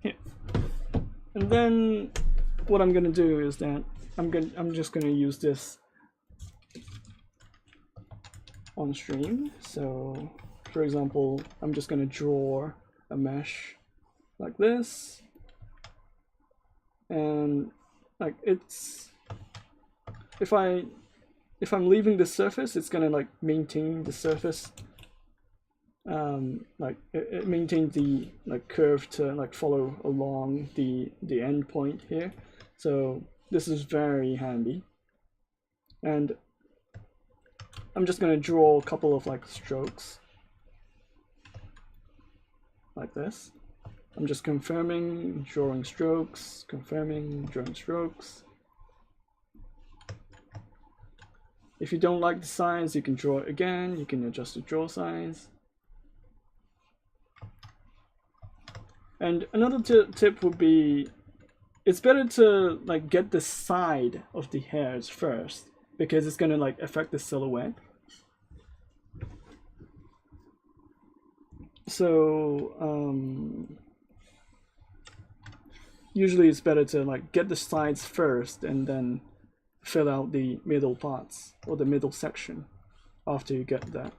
Here. And then what I'm gonna do is that I'm just gonna use this on stream. So for example, I'm just gonna draw a mesh like this, and like it's if I'm leaving the surface, it's gonna like maintain the surface. Like it maintains the like curve to like follow along the end point here. So this is very handy. And I'm just gonna draw a couple of like strokes like this. I'm just confirming, drawing strokes, confirming, drawing strokes. If you don't like the size, you can draw it again. You can adjust the draw size. And another tip would be, it's better to like get the side of the hairs first, because it's gonna like affect the silhouette. So usually it's better to like get the sides first and then fill out the middle parts or the middle section after you get that.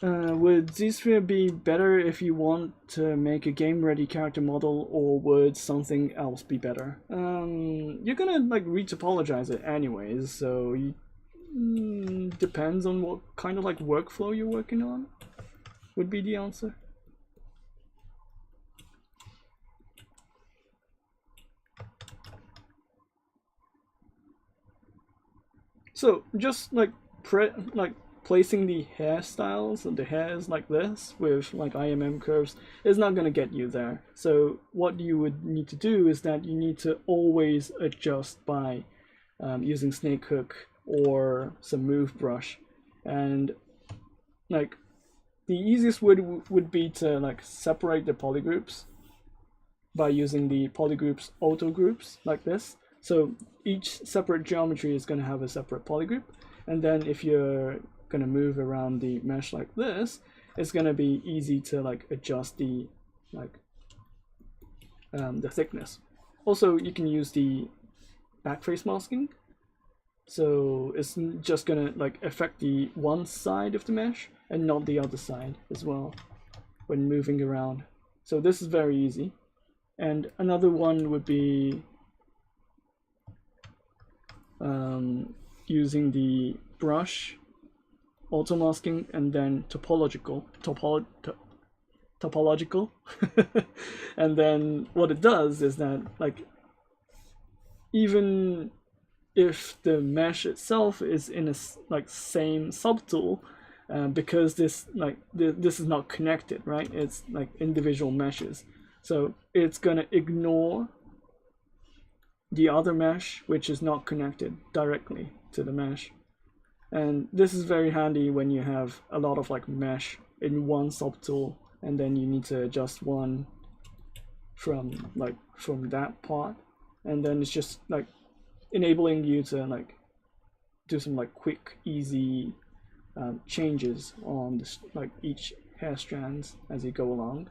Would ZSphere be better if you want to make a game-ready character model, or would something else be better? You're gonna like retopologize it anyways, so depends on what kind of like workflow you're working on, would be the answer. So just like placing the hairstyles and the hairs like this with like IMM curves is not going to get you there. So what you would need to do is that you need to always adjust by using snake hook or some move brush. And like the easiest would be to like separate the polygroups by using the polygroups auto groups like this. So each separate geometry is going to have a separate polygroup, and then if you're going to move around the mesh like this, it's going to be easy to like adjust the the thickness. Also, you can use the backface masking, so it's just going to like affect the one side of the mesh and not the other side as well when moving around. So this is very easy. And another one would be using the brush auto masking and then topological and then what it does is that like even if the mesh itself is in a like same subtool, because this this is not connected, right? It's like individual meshes, so it's gonna ignore the other mesh which is not connected directly to the mesh. And this is very handy when you have a lot of like mesh in one subtool and then you need to adjust one from that part, and then it's just like enabling you to like do some like quick easy changes on this, like each hair strands as you go along.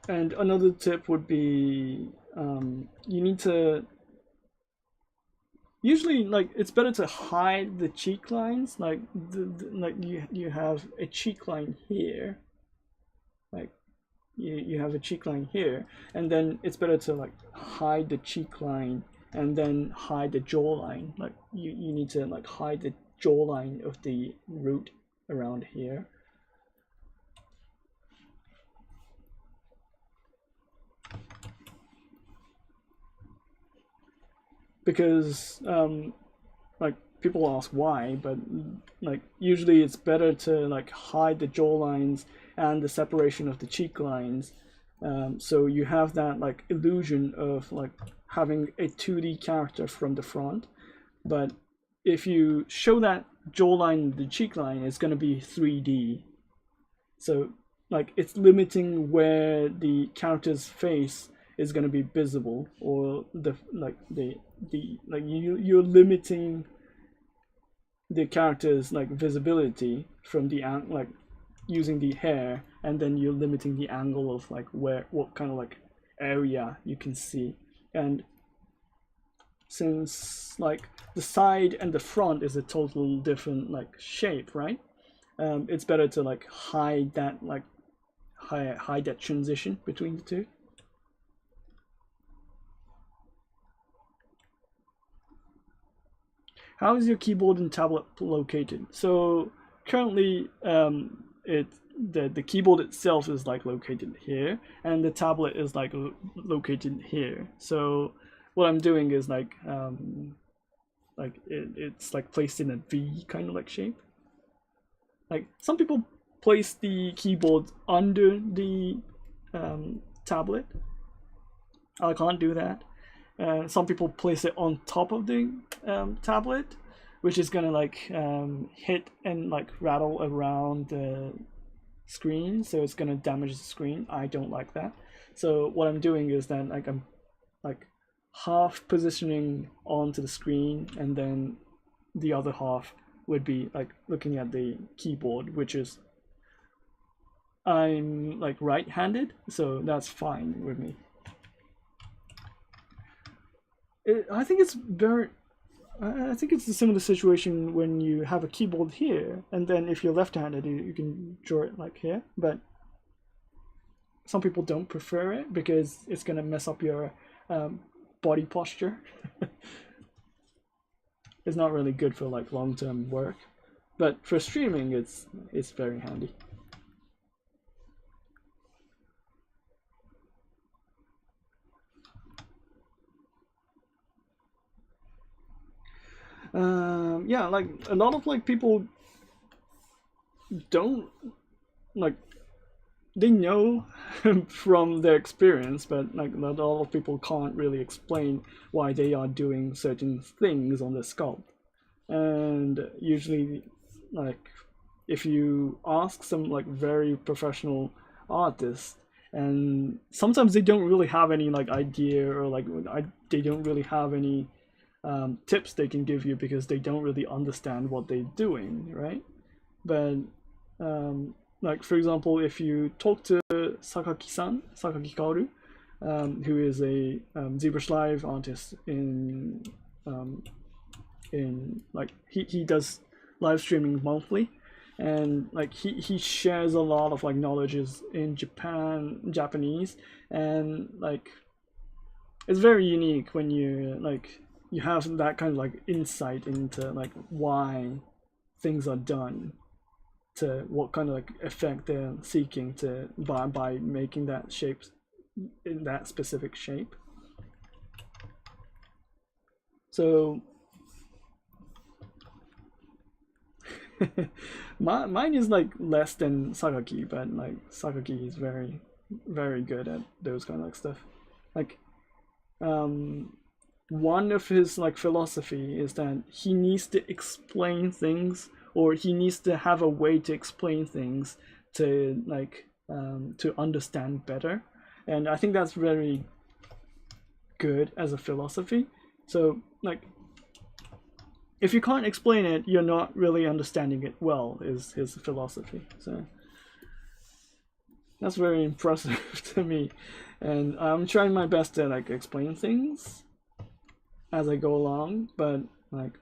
And another tip would be you need to usually like it's better to hide the cheek lines, like like you have a cheek line here, like you have a cheek line here, and then it's better to like hide the cheek line and then hide the jawline. Like you need to like hide the jawline of the root around here. Because like people ask why, but like usually it's better to like hide the jaw lines and the separation of the cheek lines, so you have that like illusion of like having a 2D character from the front. But if you show that jawline, the cheek line, it's going to be 3D, so like it's limiting where the character's face is going to be visible, or the like you're limiting the character's like visibility from the like using the hair, and then you're limiting the angle of like what kind of like area you can see. And since like the side and the front is a total different like shape, right? It's better to like hide that like hide that transition between the two. How is your keyboard and tablet located? So currently, the keyboard itself is like located here, and the tablet is like located here. So what I'm doing is like it's like placed in a V kind of like shape. Like some people place the keyboard under the tablet. I can't do that. Some people place it on top of the tablet, which is gonna like hit and like rattle around the screen, so it's gonna damage the screen. I don't like that. So what I'm doing is that like I'm like half positioning onto the screen, and then the other half would be like looking at the keyboard, which is I'm like right-handed, so that's fine with me. I think it's very I think it's a similar situation when you have a keyboard here, and then if you're left-handed, you can draw it like here. But some people don't prefer it because it's gonna mess up your body posture. It's not really good for like long-term work, but for streaming, it's very handy. Yeah, like a lot of like people don't like, they know from their experience, but like not a lot of people can't really explain why they are doing certain things on the sculpt. And usually, like, if you ask some like very professional artists, and sometimes they don't really have any like idea, or like they don't really have any tips they can give you because they don't really understand what they're doing, right? But like for example, if you talk to Sakaki Kaoru, who is a ZBrush Live artist in like he does live streaming monthly, and like he shares a lot of like knowledges in Japanese, and like it's very unique when you have that kind of like insight into like why things are done, to what kind of like effect they're seeking to by making that shape in that specific shape. So mine is like less than Sakaki, but like Sakaki is very, very good at those kind of like stuff. Like one of his like philosophy is that he needs to explain things, or he needs to have a way to explain things to like to understand better. And I think that's very good as a philosophy. So like, if you can't explain it, you're not really understanding it well, is his philosophy. So that's very impressive to me, and I'm trying my best to like explain things as I go along, but like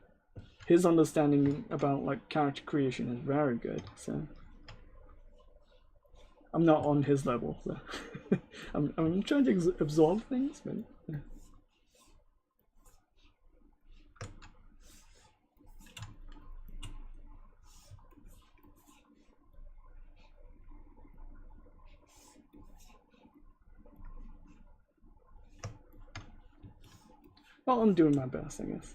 his understanding about like character creation is very good. So I'm not on his level, so I'm trying to absorb things, but yeah. Well, I'm doing my best, I guess.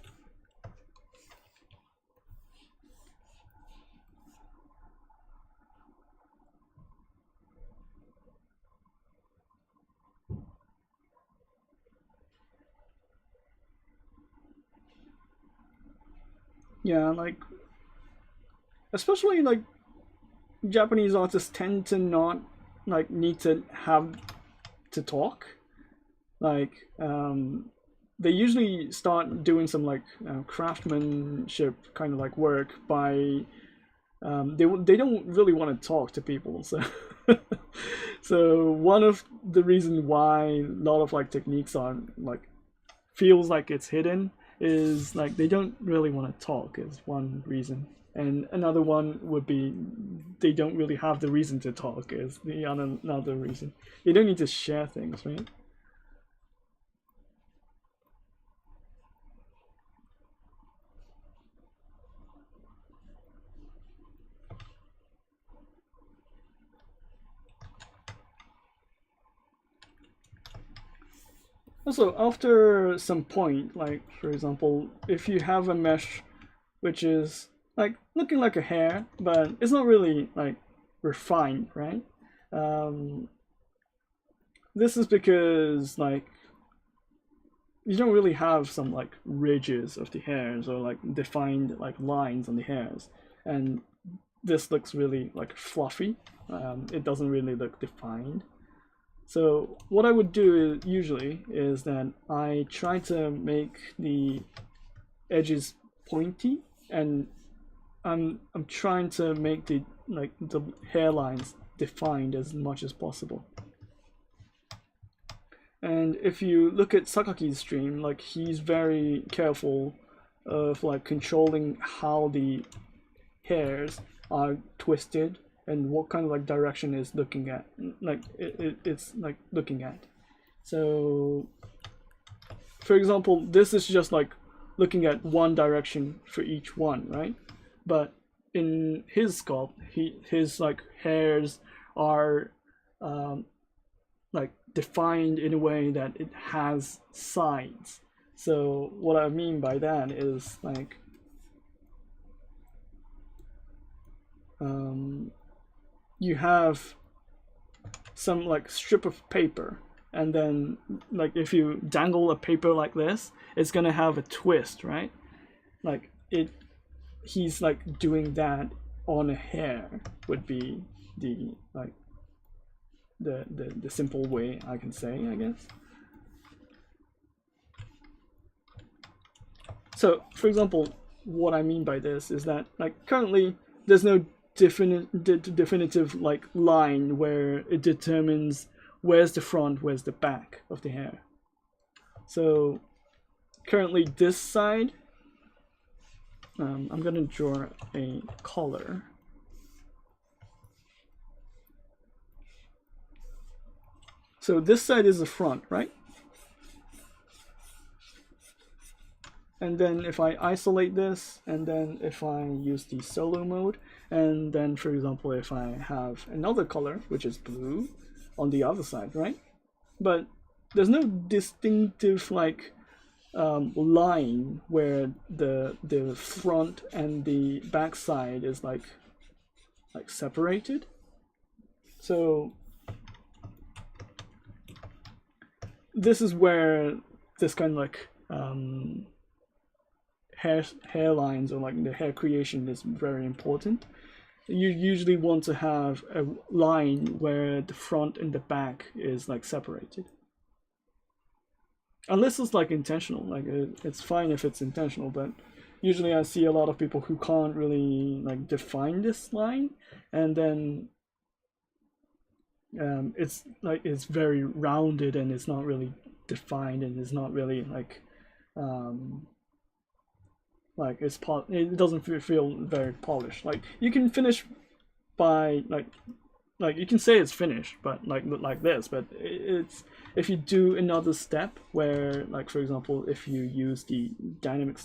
Yeah, like especially like Japanese artists tend to not like need to have to talk. Like they usually start doing some like craftsmanship kind of like work by they don't really want to talk to people, so so one of the reasons why a lot of like techniques are like feels like it's hidden is like they don't really want to talk is one reason, and another one would be they don't really have the reason to talk is the another reason. You don't need to share things, right? Also, after some point, like for example, if you have a mesh which is like looking like a hair, but it's not really like refined, right? Um, this is because like you don't really have some like ridges of the hairs or like defined like lines on the hairs, and this looks really like fluffy. It doesn't really look defined. So what I would do usually is that I try to make the edges pointy, and I'm trying to make the hairlines defined as much as possible. And if you look at Sakaki's stream, like he's very careful of like controlling how the hairs are twisted and what kind of like direction is looking at, like it's like looking at. So for example, this is just like looking at one direction for each one, right? But in his sculpt, his like hairs are like defined in a way that it has sides. So what I mean by that is like you have some like strip of paper, and then like if you dangle a paper like this, it's gonna have a twist, right? Like he's like doing that on a hair would be the like the simple way I can say, I guess. So for example, what I mean by this is that like currently there's no definitive like line where it determines where's the front, where's the back of the hair. So currently this side, I'm gonna draw a color. So this side is the front, right? And then if I isolate this, and then if I use the solo mode, and then for example if I have another color, which is blue, on the other side, right? But there's no distinctive like line where the front and the back side is like separated. So this is where this kind of like hairlines or like the hair creation is very important. You usually want to have a line where the front and the back is like separated, unless it's like intentional. Like it's fine if it's intentional, but usually I see a lot of people who can't really like define this line, and then it's like it's very rounded and it's not really defined, and it's not really like it doesn't feel very polished. Like you can finish by like you can say it's finished, but like this. But it's if you do another step where like for example if you use the dynamic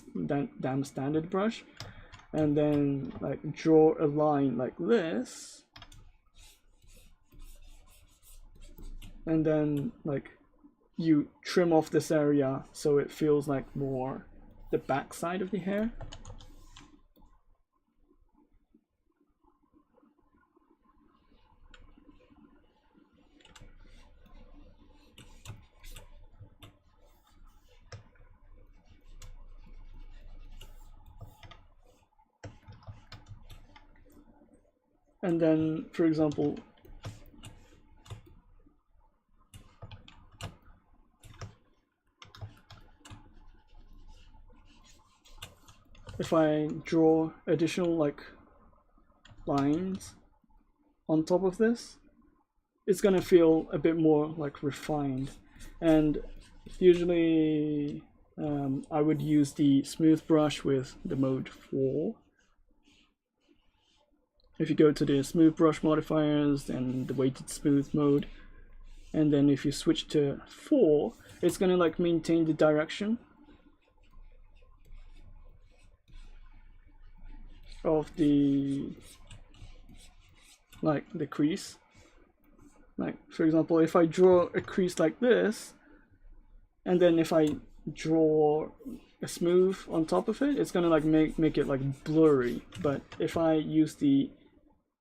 standard brush and then like draw a line like this, and then like you trim off this area so it feels like more the back side of the hair. And then for example if I draw additional like lines on top of this, it's gonna feel a bit more like refined. And usually I would use the smooth brush with the mode 4. If you go to the smooth brush modifiers and the weighted smooth mode, and then if you switch to 4, it's gonna like maintain the direction of the crease. Like for example if I draw a crease like this, and then if I draw a smooth on top of it, it's gonna like make it like blurry. But if I use the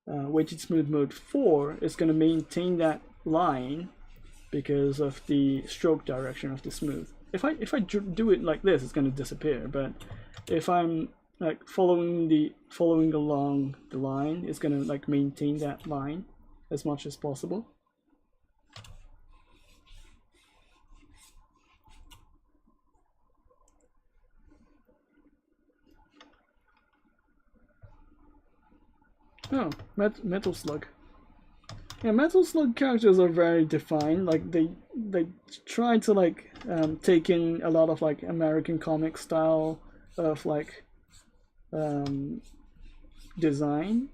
weighted smooth mode 4, it's gonna maintain that line because of the stroke direction of the smooth. If I do it like this, it's gonna disappear. But if I'm like following along the line, it's gonna like maintain that line as much as possible. Oh, Metal Slug. Yeah, Metal Slug characters are very defined. Like they try to like take in a lot of like American comic style of like design,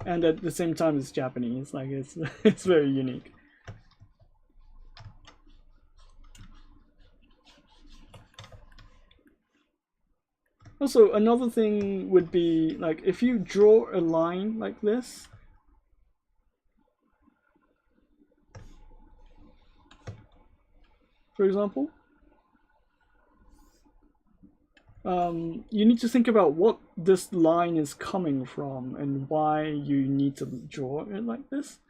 and at the same time it's Japanese. Like it's it's very unique. Also, another thing would be like if you draw a line like this, for example, you need to think about what this line is coming from and why you need to draw it like this.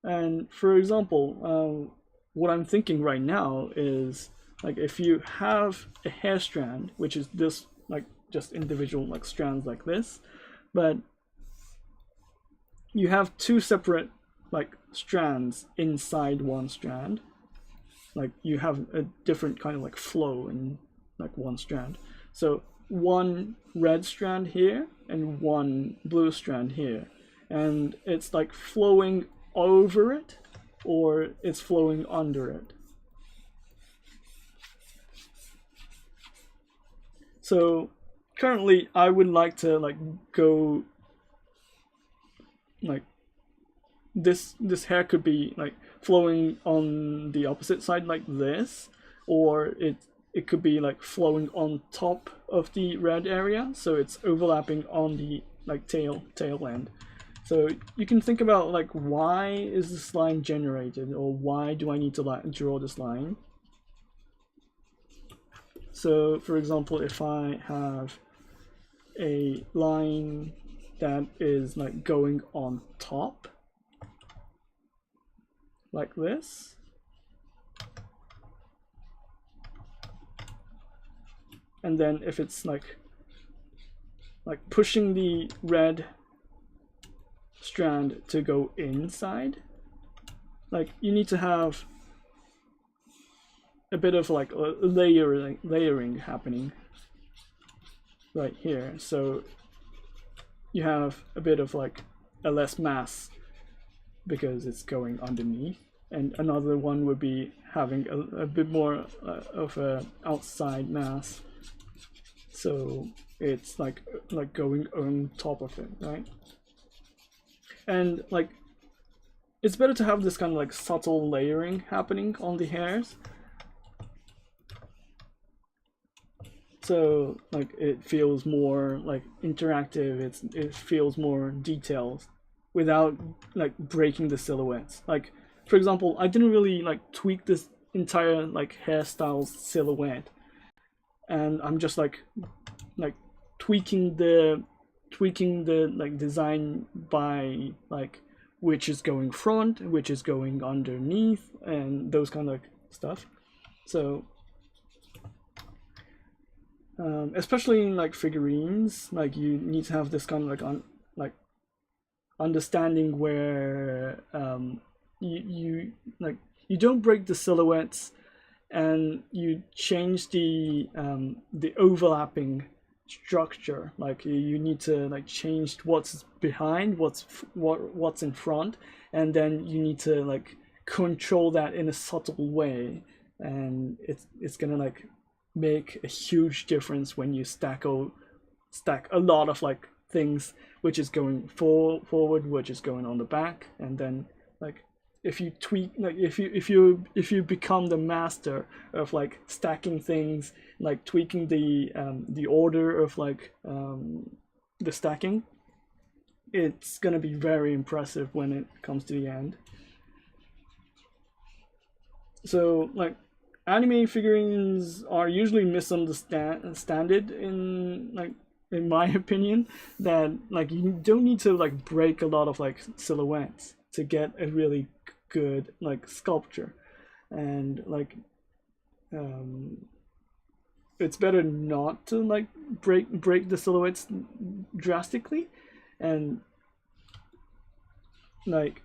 And for example, what I'm thinking right now is like if you have a hair strand, which is this like just individual like strands like this, but you have two separate like strands inside one strand, like you have a different kind of like flow in like one strand. So one red strand here and one blue strand here, and it's like flowing over it or it's flowing under it. So currently I would like to like go like this hair could be like flowing on the opposite side like this, or it could be like flowing on top of the red area, so it's overlapping on the like tail end. So you can think about like why is this line generated, or why do I need to draw this line. So for example, if I have a line that is like going on top like this, and then if it's like pushing the red strand to go inside, like you need to have a bit of like layering happening right here, so you have a bit of like a less mass because it's going underneath. And another one would be having a bit more of a outside mass, so it's like going on top of it, right? And like it's better to have this kind of like subtle layering happening on the hairs, so like it feels more like interactive, it feels more detailed without like breaking the silhouettes. Like for example, I didn't really like tweak this entire like hairstyles silhouette, and I'm just like tweaking the like design by like which is going front, which is going underneath, and those kind of stuff. So especially in like figurines, like you need to have this kind of like understanding where you don't break the silhouettes, and you change the overlapping structure. Like you need to like change what's behind, what's in front, and then you need to like control that in a subtle way, and it's gonna like make a huge difference when you stack a lot of like things, which is going forward, which is going on the back, and then like if you tweak, like if you become the master of like stacking things, like tweaking the order of like the stacking, it's gonna be very impressive when it comes to the end. So like anime figurines are usually misunderstood in my opinion, that like you don't need to like break a lot of like silhouettes to get a really good like sculpture, and like it's better not to like break the silhouettes drastically, and like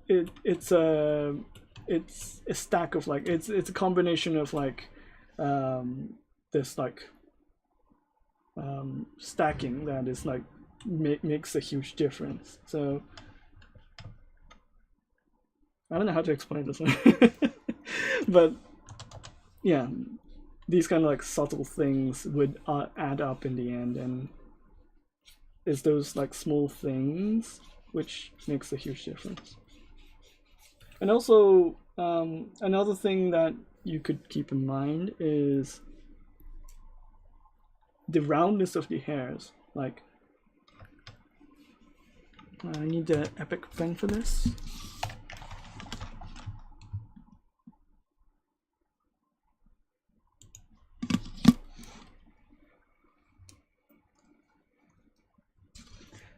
it's a stack of like it's a combination of like this like stacking that is like makes a huge difference. So I don't know how to explain this one but yeah, these kind of like subtle things would add up in the end, and it's those like small things which makes a huge difference. And also another thing that you could keep in mind is the roundness of the hairs. Like, I need the epic pen for this.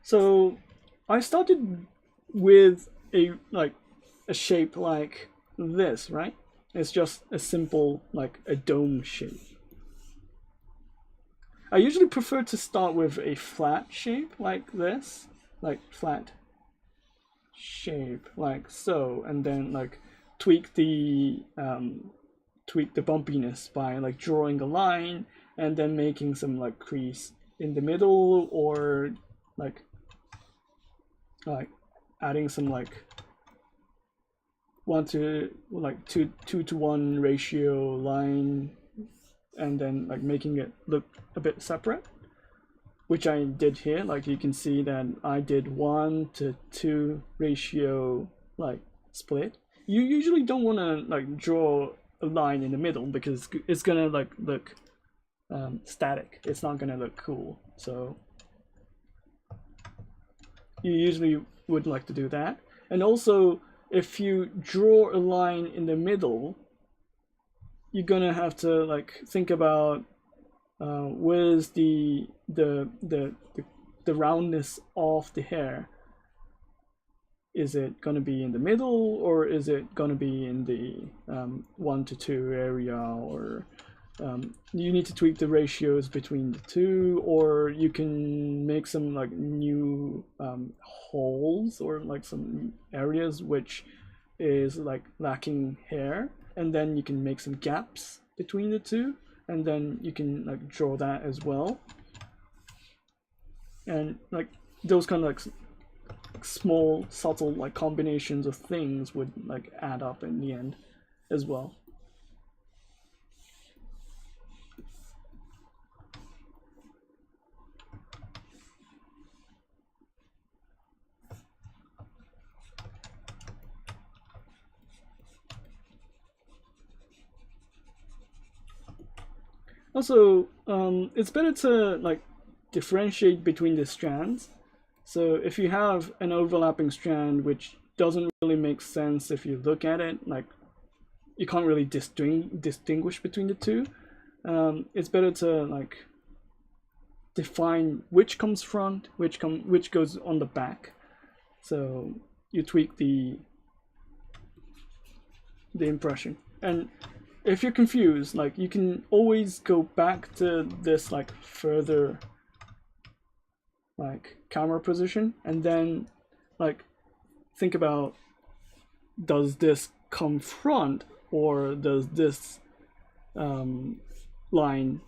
So I started with a shape like this, right? It's just a simple like a dome shape. I usually prefer to start with a flat shape like this, like flat shape like so, and then like tweak the bumpiness by like drawing a line and then making some like crease in the middle, or like adding some like 2:1 ratio line, and then like making it look a bit separate, which I did here. Like you can see that I did 1:2 ratio like split. You usually don't want to like draw a line in the middle because it's gonna like look static. It's not gonna look cool. So you usually would like to do that. And also, if you draw a line in the middle, you're gonna have to like think about where's the roundness of the hair. Is it gonna be in the middle, or is it gonna be in the 1:2 area, or you need to tweak the ratios between the two, or you can make some like new holes, or like some areas which is like lacking hair, and then you can make some gaps between the two, and then you can like draw that as well. And like those kind of like small subtle like combinations of things would like add up in the end as well. Also, it's better to like differentiate between the strands. So if you have an overlapping strand which doesn't really make sense if you look at it, like you can't really distinguish between the two, it's better to like define which comes front, which goes on the back. So you tweak the impression. And if you're confused, like you can always go back to this like further like camera position, and then like think about, does this come front, or does this line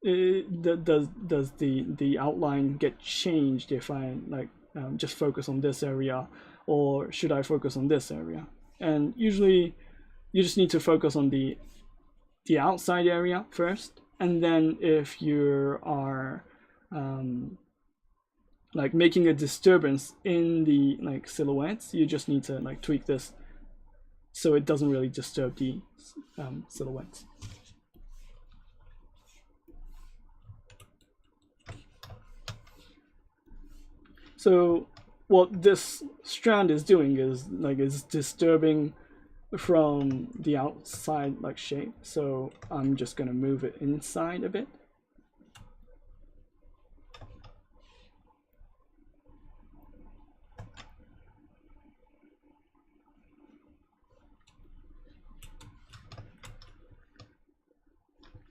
does the outline get changed if I like just focus on this area, or should I focus on this area? And usually you just need to focus on the outside area first, and then if you are like making a disturbance in the like silhouettes, you just need to like tweak this so it doesn't really disturb the silhouettes. So what this strand is doing is like is disturbing from the outside like shape, so I'm just gonna move it inside a bit.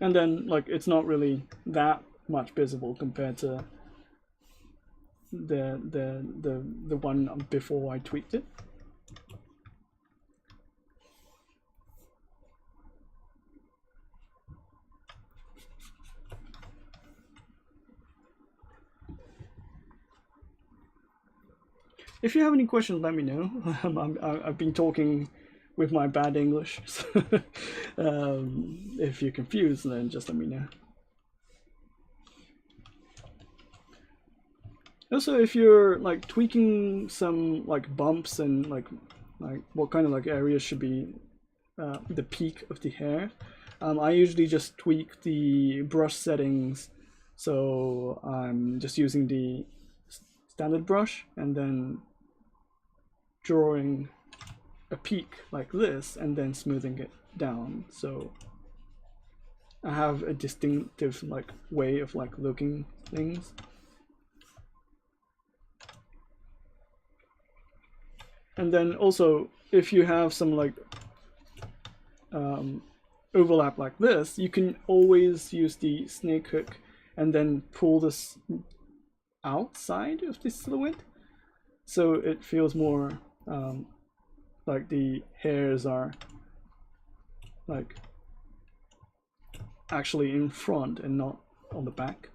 And then like it's not really that much visible compared to the one before I tweaked it. If you have any questions, let me know. I've been talking with my bad English. If you're confused, then just let me know. Also, if you're like tweaking some like bumps and like what kind of like areas should be the peak of the hair, I usually just tweak the brush settings. So I'm just using the standard brush and then drawing a peak like this and then smoothing it down. So I have a distinctive like way of like looking things. And then also, if you have some like overlap like this, you can always use the snake hook and then pull this outside of the silhouette, so it feels more like the hairs are like actually in front and not on the back.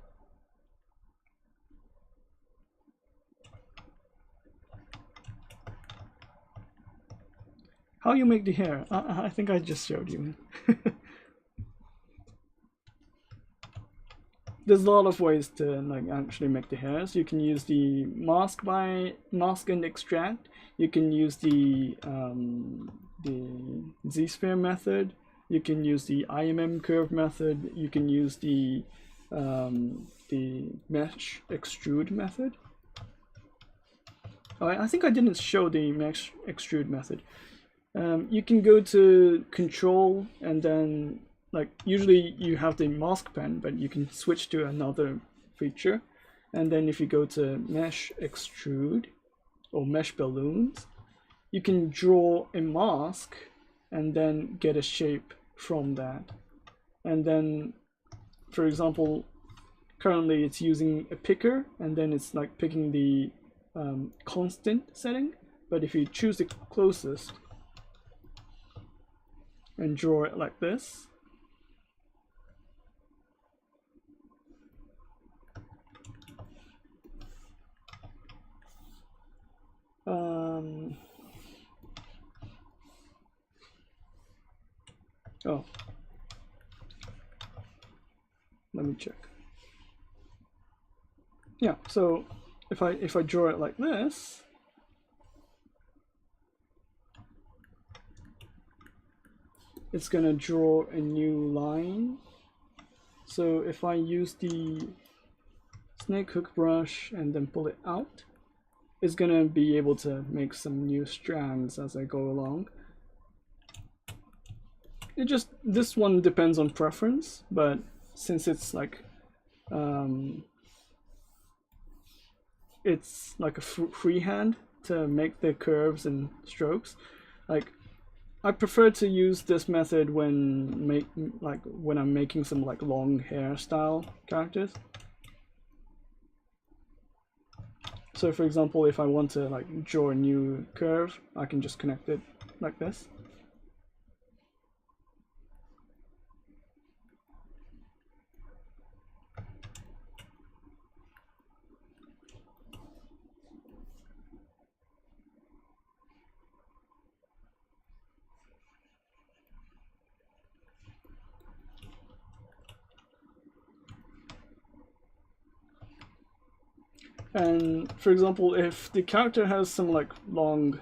How you make the hair? I think I just showed you. There's a lot of ways to like actually make the hairs. You can use the mask and extract. You can use the Z-sphere method. You can use the IMM curve method. You can use the mesh extrude method. Oh, I think I didn't show the mesh extrude method. You can go to control and then like usually you have the mask pen, but you can switch to another feature. And then if you go to mesh extrude or mesh balloons, you can draw a mask and then get a shape from that. And then, for example, currently it's using a picker and then it's like picking the constant setting. But if you choose the closest and draw it like this, oh, let me check. Yeah, so if I draw it like this, it's gonna draw a new line. So if I use the snake hook brush and then pull it out, it's gonna be able to make some new strands as I go along. This one depends on preference, but since it's like a freehand to make the curves and strokes, like I prefer to use this method when I'm making some like long hairstyle characters. So for example, if I want to like draw a new curve, I can just connect it like this. And for example, if the character has some like long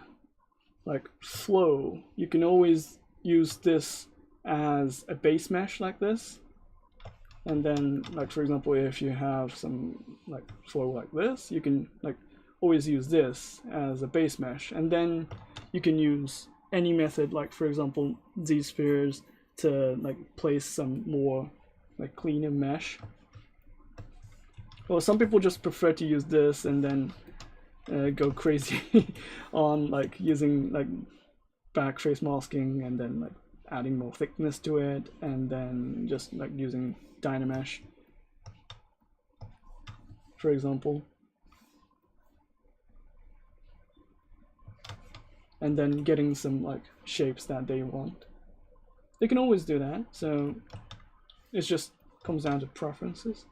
like flow, you can always use this as a base mesh like this. And then like for example, if you have some like flow like this, you can like always use this as a base mesh. And then you can use any method, like for example Z-spheres, to like place some more like cleaner mesh. Well, some people just prefer to use this and then go crazy on like using like back face masking and then like adding more thickness to it, and then just like using Dynamesh, for example, and then getting some like shapes that they want. They can always do that, so it just comes down to preferences.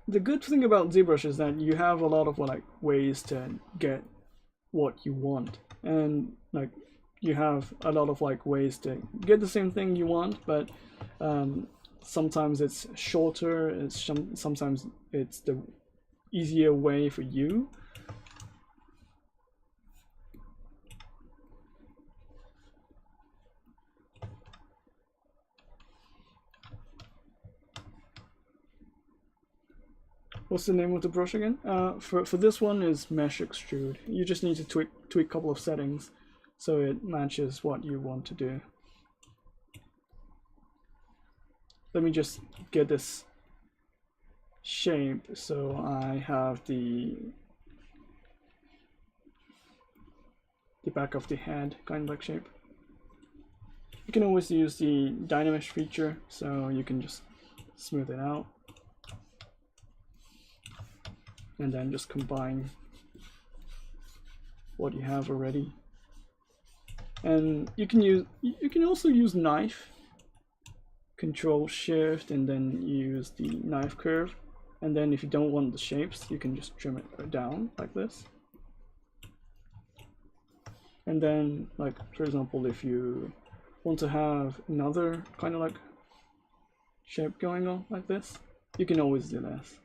the good thing about ZBrush is that you have a lot of like ways to get what you want, and like you have a lot of like ways to get the same thing you want, but sometimes it's shorter, sometimes it's the easier way for you. What's the name of the brush again? For this one is Mesh Extrude. You just need to tweak a couple of settings so it matches what you want to do. Let me just get this shape so I have the back of the head kind of like shape. You can always use the Dynamesh feature, so you can just smooth it out and then just combine what you have already. And you can also use knife, Control Shift, and then use the knife curve. And then if you don't want the shapes, you can just trim it down like this. And then, like, for example, if you want to have another kind of like shape going on like this, you can always do this.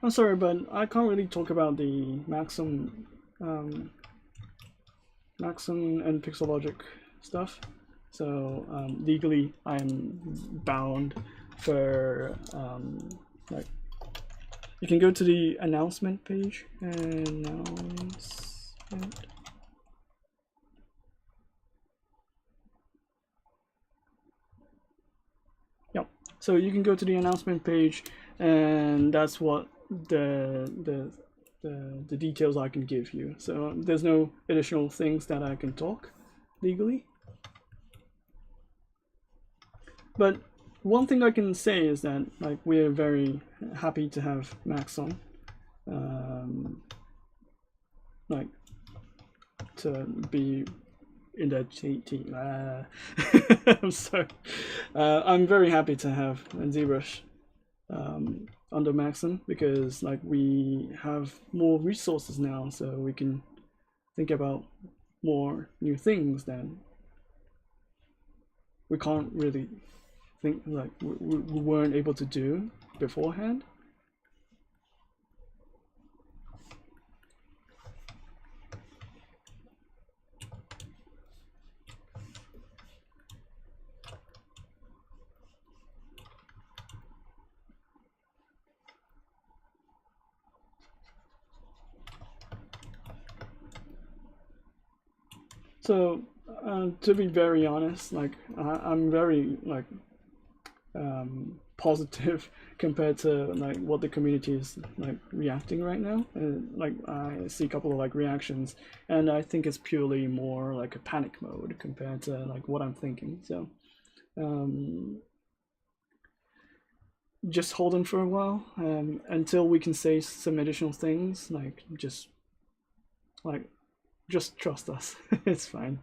I'm sorry, but I can't really talk about the Maxim and Pixologic stuff. So legally, I'm bound for like. You can go to the announcement page. Announcement. Yep. So you can go to the announcement page, and that's what the details I can give you. So there's no additional things that I can talk legally. But one thing I can say is that like we're very happy to have Maxon, like to be in the team. I'm sorry. I'm very happy to have ZBrush under Maxon, because like we have more resources now, so we can think about more new things that we can't really think, like we weren't able to do beforehand. So to be very honest, like I'm very like positive compared to like what the community is like reacting right now. Like I see a couple of like reactions, and I think it's purely more like a panic mode compared to like what I'm thinking. So just hold on for a while until we can say some additional things. Like just trust us. It's fine.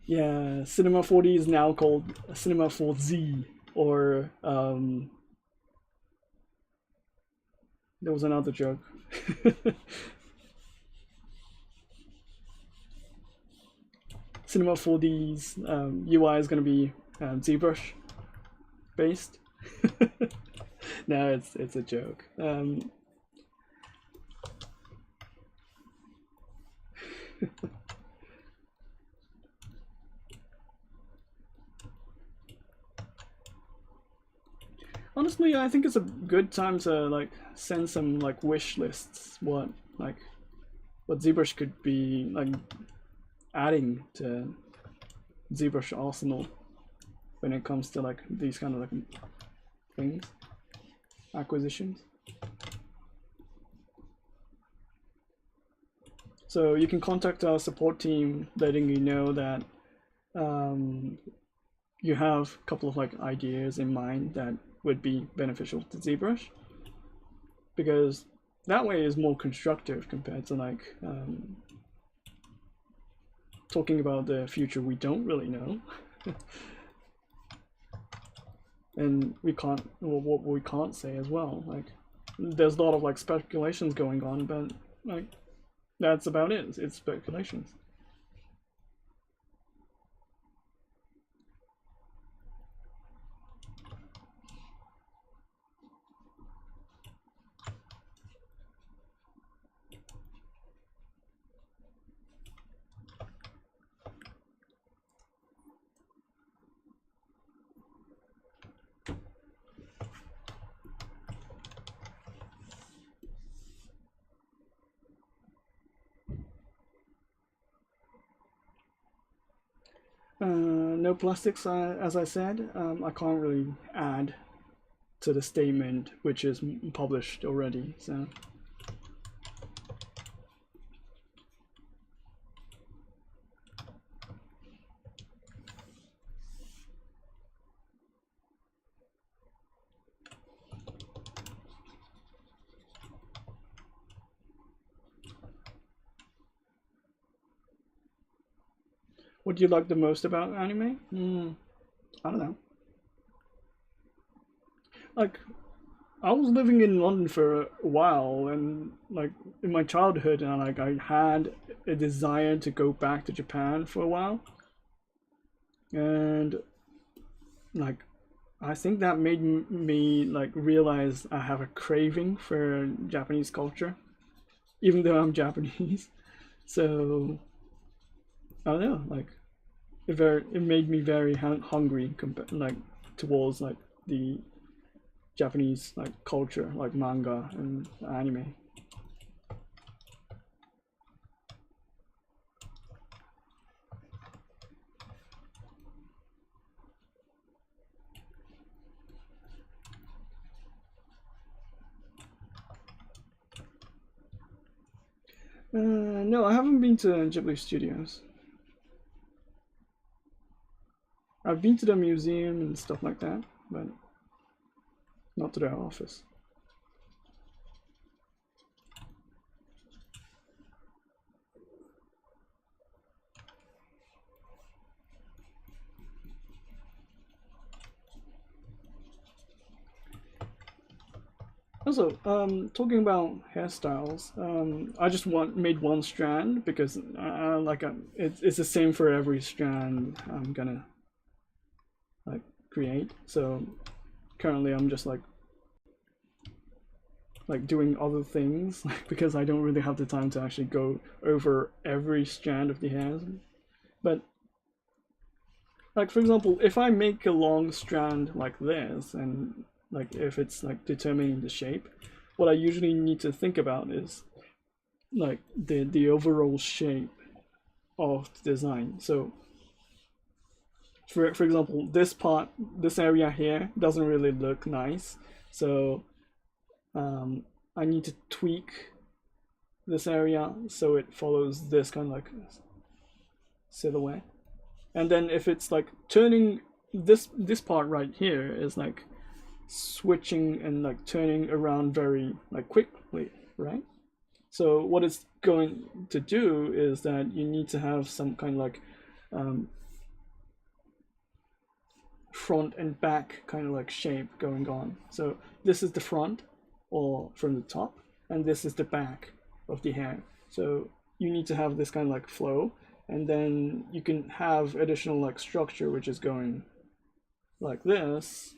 Yeah, Cinema 4D is now called Cinema 4Z, or there was another joke. Cinema 4D's UI is going to be ZBrush based. No, it's a joke. Honestly, I think it's a good time to like send some like wish lists. What ZBrush could be like adding to ZBrush arsenal when it comes to like these kind of like things, acquisitions. So you can contact our support team, letting you know that you have a couple of like ideas in mind that would be beneficial to ZBrush, because that way is more constructive compared to like talking about the future we don't really know. And we can't, well, what we can't say as well, like there's a lot of like speculations going on, but like that's about it. It's speculations. No plastics, as I said. I can't really add to the statement which is published already, so. What do you like the most about anime? I don't know. Like, I was living in London for a while, and like in my childhood, and like I had a desire to go back to Japan for a while, and like I think that made me like realize I have a craving for Japanese culture, even though I'm Japanese. So I don't know, like it made me very hungry like towards like the Japanese like culture, like manga and anime. No, I haven't been to Ghibli Studios. I've been to the museum and stuff like that, but not to their office. Also, talking about hairstyles, I just made one strand because it's the same for every strand I'm gonna like create. So currently I'm just like doing other things because I don't really have the time to actually go over every strand of the hairs. But like for example, if I make a long strand like this, and like if it's like determining the shape, what I usually need to think about is like the overall shape of the design. So for example, this area here doesn't really look nice, so I need to tweak this area so it follows this kind of like silhouette. And then if it's like turning this part right here is like switching and like turning around very like quickly, right? So what it's going to do is that you need to have some kind of like front and back kind of like shape going on. So this is the front or from the top, and this is the back of the hair. So you need to have this kind of like flow, and then you can have additional like structure which is going like this,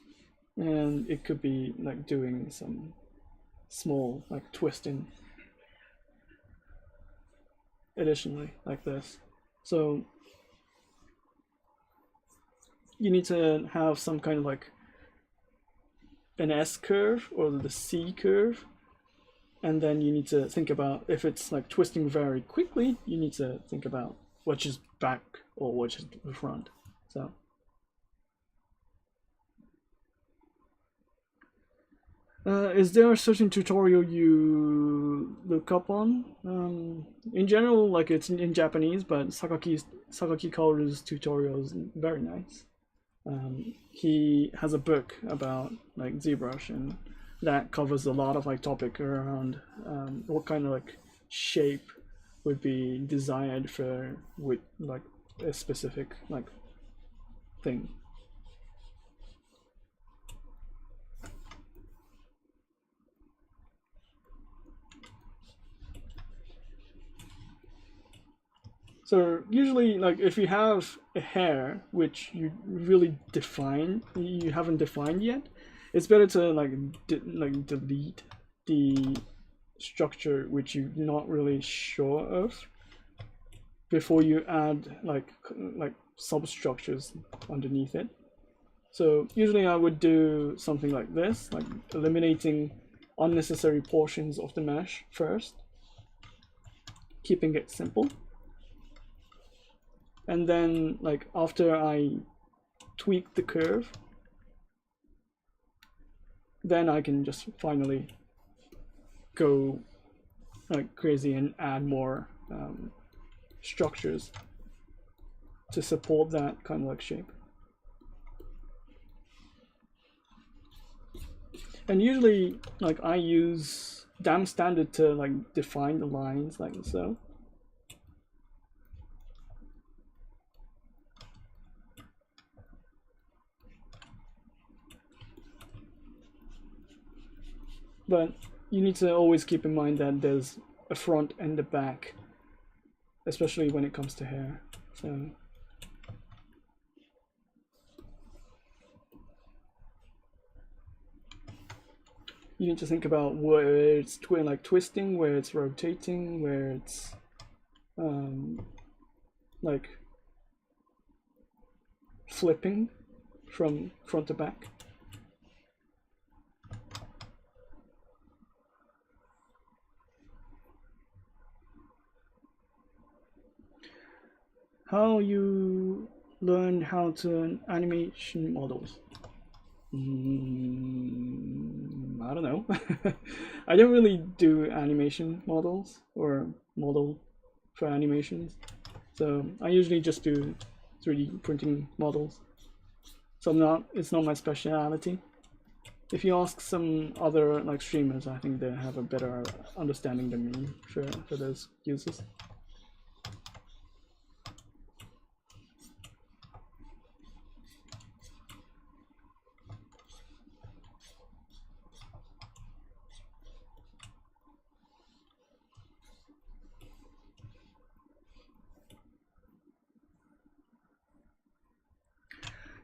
and it could be like doing some small like twisting additionally like this. So you need to have some kind of like an S curve or the C curve, and then you need to think about if it's like twisting very quickly, you need to think about which is back or which is the front. So is there a certain tutorial you look up on? In general, like it's in Japanese, but Sakaki Kaoru's tutorial is very nice. He has a book about like ZBrush, and that covers a lot of like topic around what kind of like shape would be desired for with like a specific like thing. So usually, like if you have a hair which you really you haven't defined yet, it's better to like delete the structure which you're not really sure of before you add like substructures underneath it. So usually I would do something like this, like eliminating unnecessary portions of the mesh first, keeping it simple. And then like after I tweak the curve, then I can just finally go like crazy and add more structures to support that kind of like shape. And usually like I use dam standard to like define the lines like so. But you need to always keep in mind that there's a front and a back, especially when it comes to hair. So you need to think about where it's twisting, where it's rotating, where it's like flipping from front to back. How you learn how to animation models? I don't know. I don't really do animation models or model for animations, so I usually just do 3D printing models. So it's not my speciality. If you ask some other like streamers, I think they have a better understanding than me for those uses.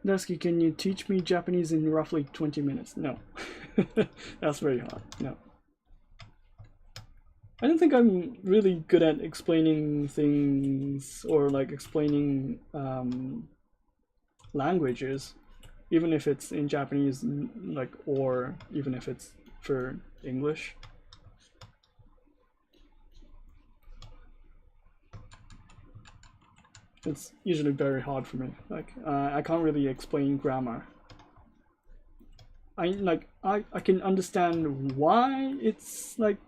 Daisuke, can you teach me Japanese in roughly 20 minutes? No. That's very hard. No. I don't think I'm really good at explaining things or like explaining languages, even if it's in Japanese, like, or even if it's for English. It's usually very hard for me. Like I can't really explain grammar. I can understand why it's like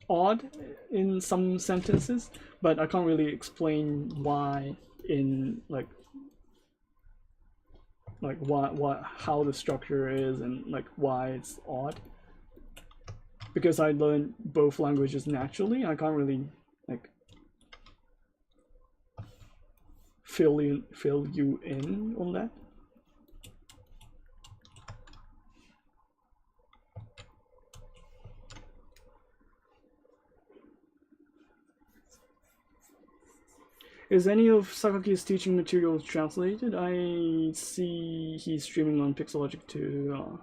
odd in some sentences, but I can't really explain why in like what how the structure is and like why it's odd. because I learned both languages naturally, I can't really like fill you in on that. Is any of Sakaki's teaching materials translated? I see he's streaming on Pixologic too,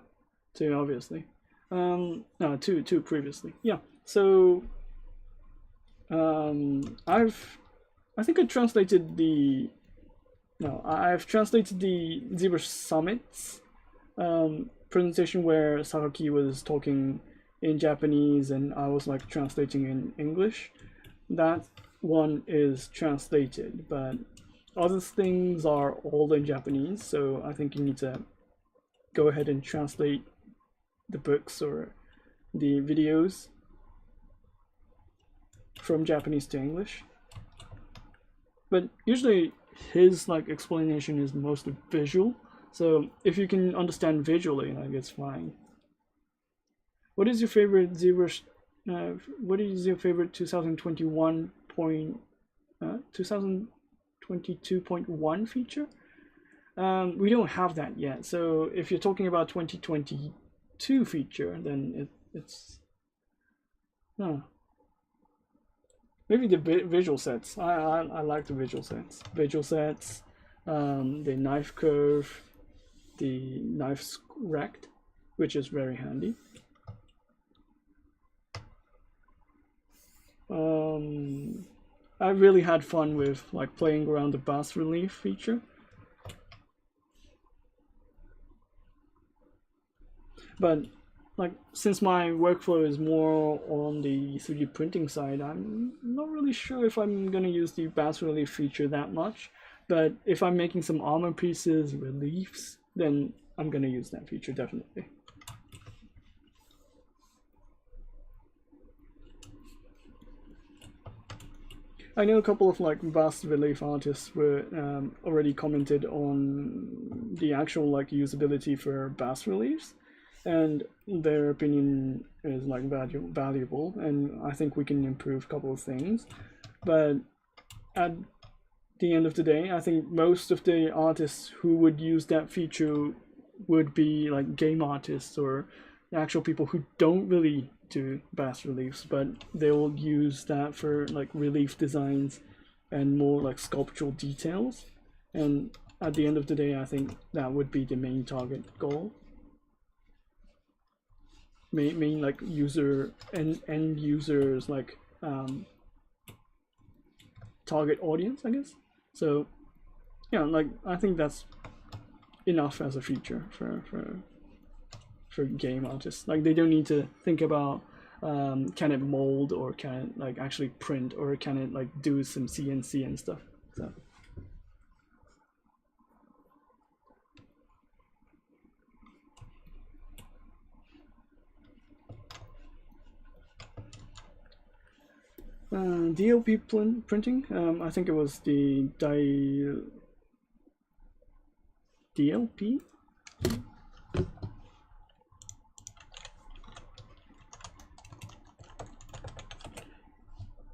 obviously. No, two previously. Yeah. So, I think I translated the. No, I've translated the ZBrush Summits presentation where Sakaki was talking in Japanese and I was like translating in English. That one is translated, but other things are all in Japanese, so I think you need to go ahead and translate the books or the videos from Japanese to English. But usually his like explanation is mostly visual, so if you can understand visually, like it's fine. What is your favorite ZBrush? What is your favorite 2022.1 feature? We don't have that yet. So if you're talking about 2022 feature, then it's maybe the visual sets. I like the visual sets. Visual sets, the knife curve, the knife rect, which is very handy. I really had fun with like playing around the bas relief feature. But like since my workflow is more on the 3D printing side, I'm not really sure if I'm gonna use the bas relief feature that much. But if I'm making some armor pieces, reliefs, then I'm gonna use that feature definitely. I know a couple of like bas relief artists were already commented on the actual like usability for bas reliefs, and their opinion is like valuable, and I think we can improve a couple of things. But at the end of the day, I think most of the artists who would use that feature would be like game artists or actual people who don't really do bas reliefs, but they'll use that for like relief designs and more like sculptural details. And at the end of the day, I think that would be the main target goal. Main like user and end users like target audience, I guess. So yeah, like I think that's enough as a feature for game artists. Like they don't need to think about can it mold or can it like actually print or can it like do some CNC and stuff. So DLP printing, I think it was the DLP.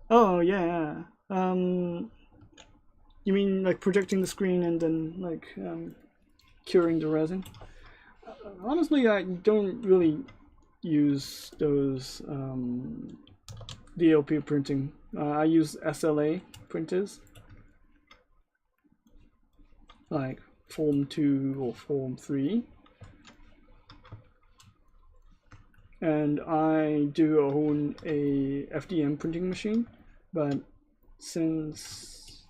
Oh yeah. You mean like projecting the screen and then like curing the resin? Honestly, I don't really use those DLP printing. I use SLA printers, like Form 2 or Form 3. And I do own a FDM printing machine, but since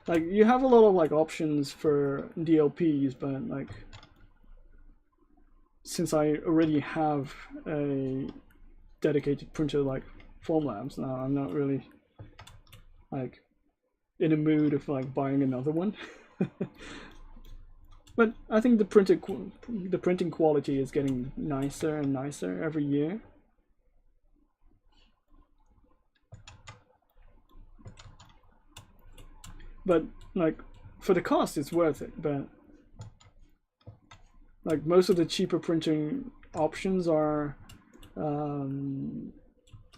like you have a lot of like options for DLPs, but like since I already have a dedicated printer like Formlabs now, I'm not really like in a mood of like buying another one. But I think the printing quality is getting nicer and nicer every year. But like for the cost, it's worth it. But like most of the cheaper printing options are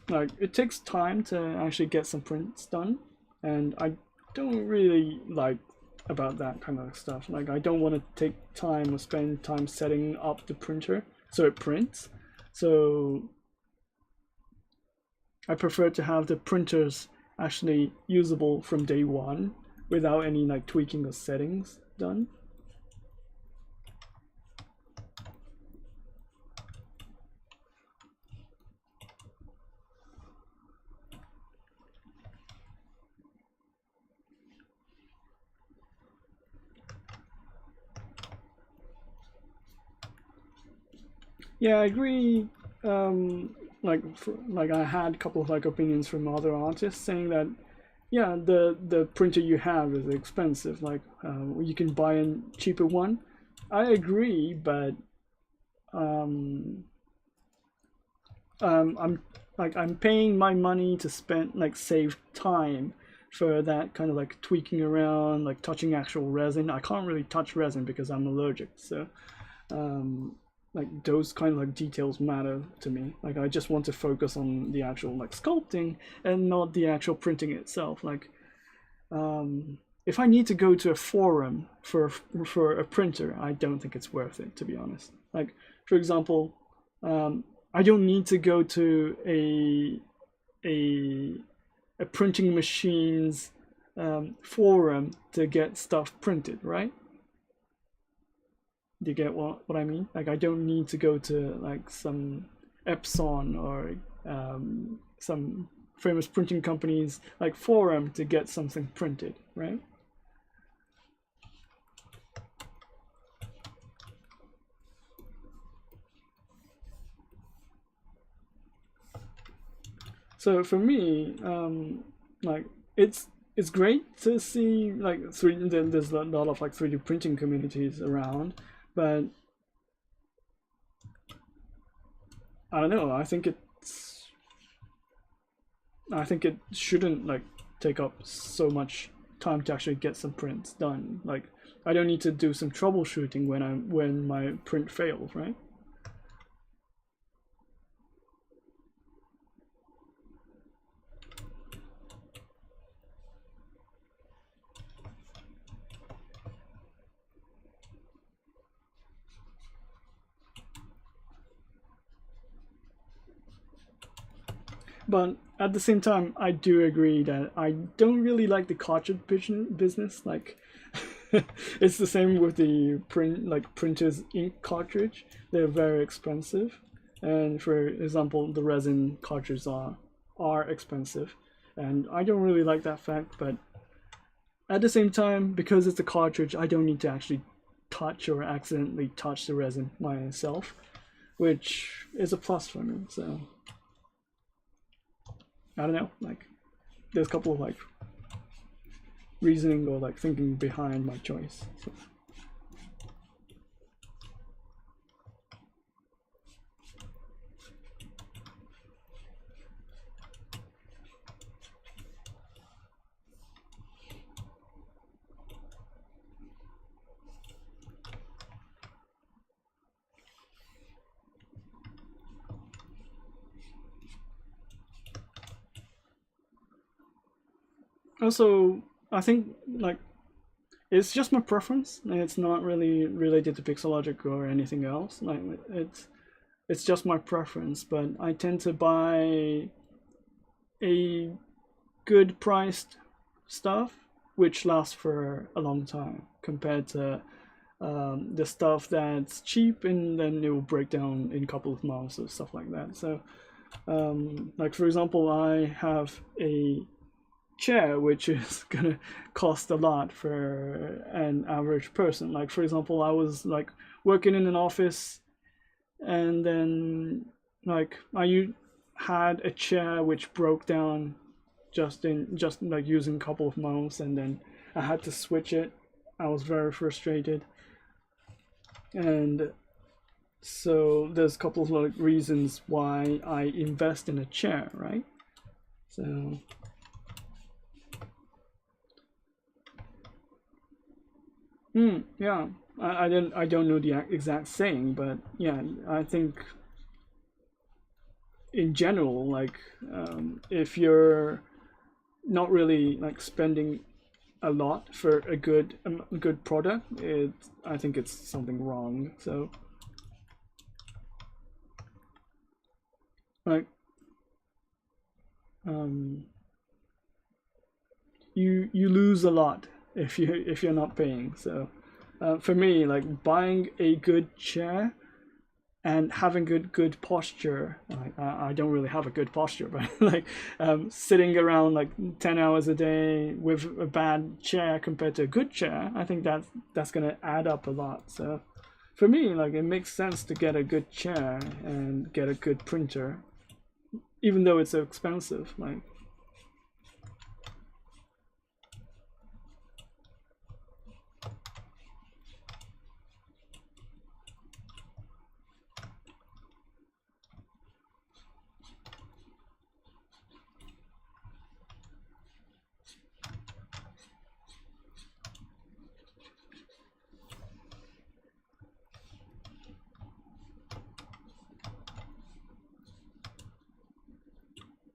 like it takes time to actually get some prints done, and I don't really like about that kind of stuff. Like I don't want to take time or spend time setting up the printer so it prints. So I prefer to have the printers actually usable from day one without any like tweaking of settings done. Yeah, I agree. Like I had a couple of like opinions from other artists saying that yeah, the printer you have is expensive. Like you can buy a cheaper one. I agree, but I'm paying my money to spend like save time for that kind of like tweaking around, like touching actual resin. I can't really touch resin because I'm allergic, so like those kind of like details matter to me. Like I just want to focus on the actual like sculpting and not the actual printing itself. Like if I need to go to a forum for a printer, I don't think it's worth it, to be honest. Like for example, I don't need to go to a printing machine's forum to get stuff printed, right? Do you get what I mean? Like I don't need to go to like some Epson or some famous printing companies like forum to get something printed, right? So for me, like it's great to see like there's a lot of like 3D printing communities around, but I don't know. I think it shouldn't like take up so much time to actually get some prints done. Like I don't need to do some troubleshooting when my print fails, right? But at the same time, I do agree that I don't really like the cartridge business. Like, it's the same with the printers ink cartridge. They're very expensive, and for example, the resin cartridges are expensive, and I don't really like that fact. But at the same time, because it's a cartridge, I don't need to actually touch or accidentally touch the resin myself, which is a plus for me. So. I don't know, like there's a couple of like reasoning or like thinking behind my choice. So. Also, I think like it's just my preference. It's not really related to Pixologic or anything else. Like it's just my preference. But I tend to buy a good priced stuff which lasts for a long time compared to the stuff that's cheap and then it will break down in a couple of months or stuff like that. So like for example, I have a chair which is gonna cost a lot for an average person. Like for example, I was like working in an office and then like I had a chair which broke down just like using a couple of months, and then I had to switch it. I was very frustrated, and so there's a couple of like reasons why I invest in a chair, right? So yeah, I don't know the exact saying, but yeah, I think in general, like if you're not really like spending a lot for a good product, I think it's something wrong. So like you lose a lot if you're not paying. So for me, like buying a good chair and having good posture, like I don't really have a good posture, but like sitting around like 10 hours a day with a bad chair compared to a good chair, I think that's gonna add up a lot. So for me, like it makes sense to get a good chair and get a good printer, even though it's so expensive. Like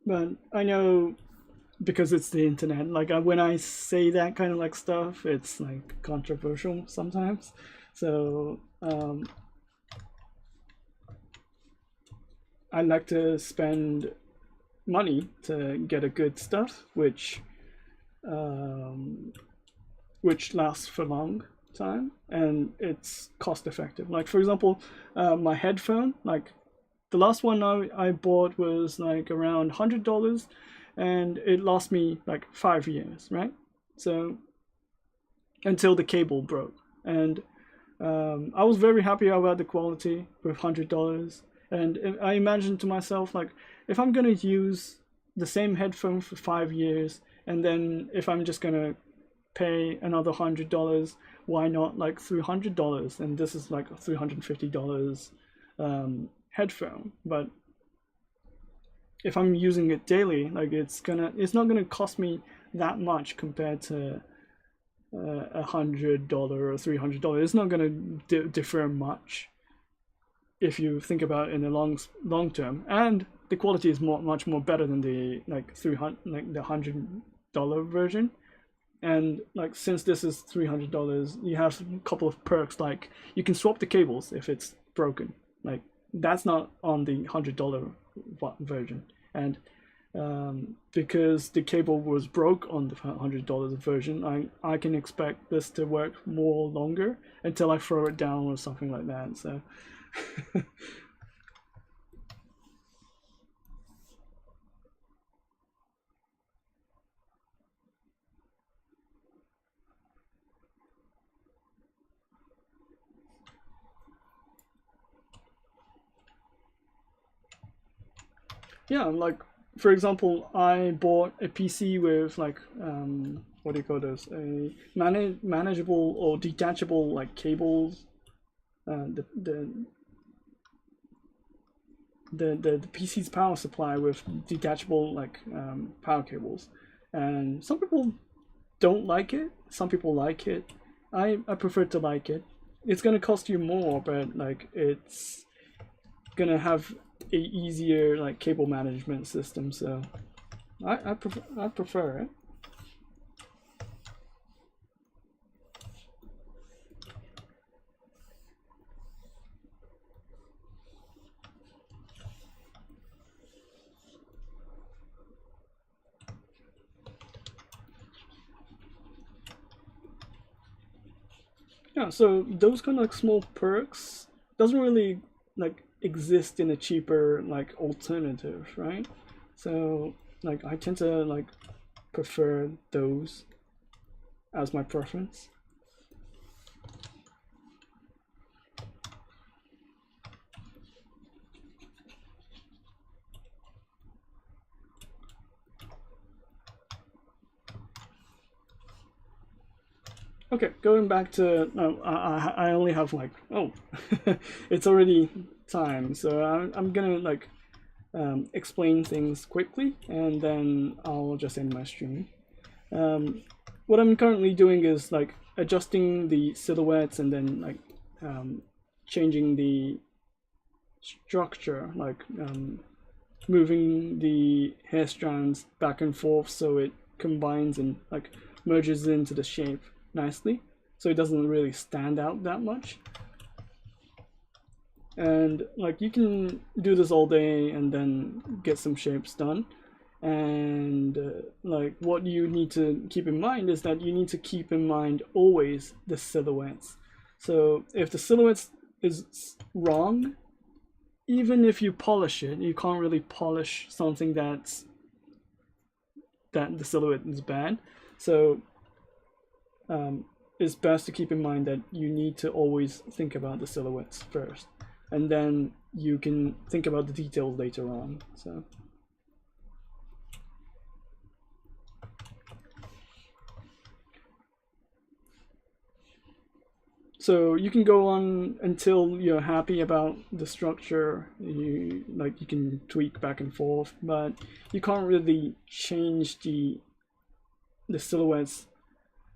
but I know because it's the internet, like when I say that kind of like stuff, it's like controversial sometimes. So I like to spend money to get a good stuff, which lasts for long time and it's cost effective. Like for example, my headphone, like the last one I bought was like around $100, and it lost me like 5 years, right? So until the cable broke, and I was very happy about the quality with $100. And I imagined to myself, like, if I'm gonna use the same headphone for 5 years, and then if I'm just gonna pay another $100, why not like $300? And this is like a $350 headphone. But if I'm using it daily, like it's not gonna cost me that much compared to $100 or $300. It's not going to differ much if you think about it in the long term, and the quality is much more better than the like 300 like the $100 version. And like since this is $300, you have a couple of perks, like you can swap the cables if it's broken. Like that's not on the $100 version, and because the cable was broke on the $100 version, I can expect this to work more longer until I throw it down or something like that. So yeah, like for example, I bought a PC with like what do you call this? A manageable or detachable like cables. The PC's power supply with detachable like power cables, and some people don't like it. Some people like it. I prefer to like it. It's gonna cost you more, but like it's gonna have a easier like cable management system. So I prefer it. Yeah, so those kind of like small perks doesn't really like exist in a cheaper like alternative, right? So like I tend to like prefer those as my preference. Okay, going back to no, I only have like it's already time, so I'm gonna like explain things quickly, and then I'll just end my stream. What I'm currently doing is like adjusting the silhouettes and then like changing the structure, like moving the hair strands back and forth so it combines and like merges into the shape nicely, so it doesn't really stand out that much. And like you can do this all day and then get some shapes done. And like what you need to keep in mind is that you need to keep in mind always the silhouettes. So if the silhouettes is wrong, even if you polish it, you can't really polish something that the silhouette is bad. So it's best to keep in mind that you need to always think about the silhouettes first, and then you can think about the details later on. So you can go on until you're happy about the structure. You can tweak back and forth, but you can't really change the silhouettes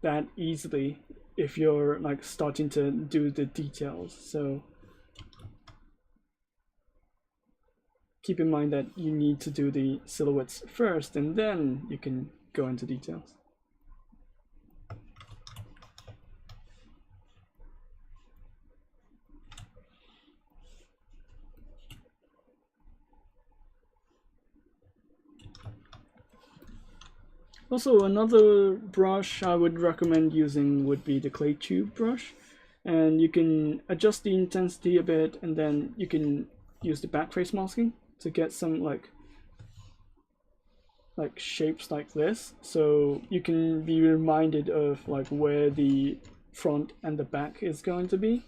that easily if you're like starting to do the details. So keep in mind that you need to do the silhouettes first, and then you can go into details. Also, another brush I would recommend using would be the clay tube brush, and you can adjust the intensity a bit, and then you can use the backface masking to get some like shapes like this, so you can be reminded of like where the front and the back is going to be.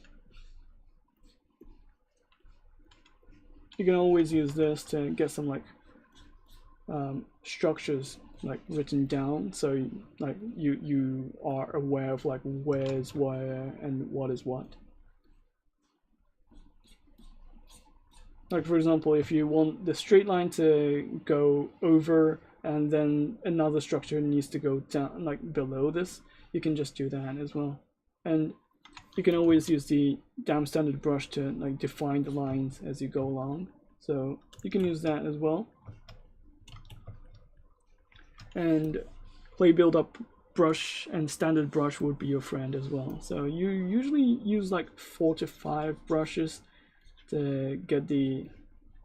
You can always use this to get some like structures like written down, so like you are aware of like where's where and what is what. Like for example, if you want the straight line to go over and then another structure needs to go down like below this, you can just do that as well. And you can always use the damn standard brush to like define the lines as you go along, so you can use that as well. And clay build-up brush and standard brush would be your friend as well. So you usually use like 4 to 5 brushes to get the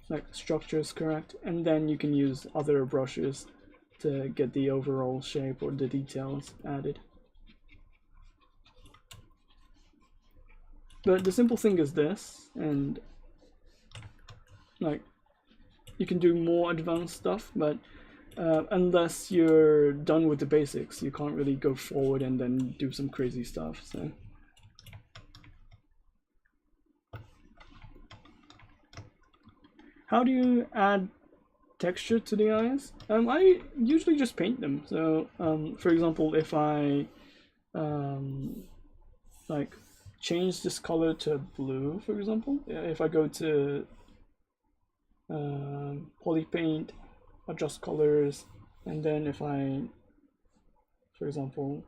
like structures correct, and then you can use other brushes to get the overall shape or the details added. But the simple thing is this, and like you can do more advanced stuff, but unless you're done with the basics, you can't really go forward and then do some crazy stuff. So how do you add texture to the eyes? I usually just paint them. So for example, if I like change this color to blue, for example, if I go to poly paint, adjust colors, and then if I, for example,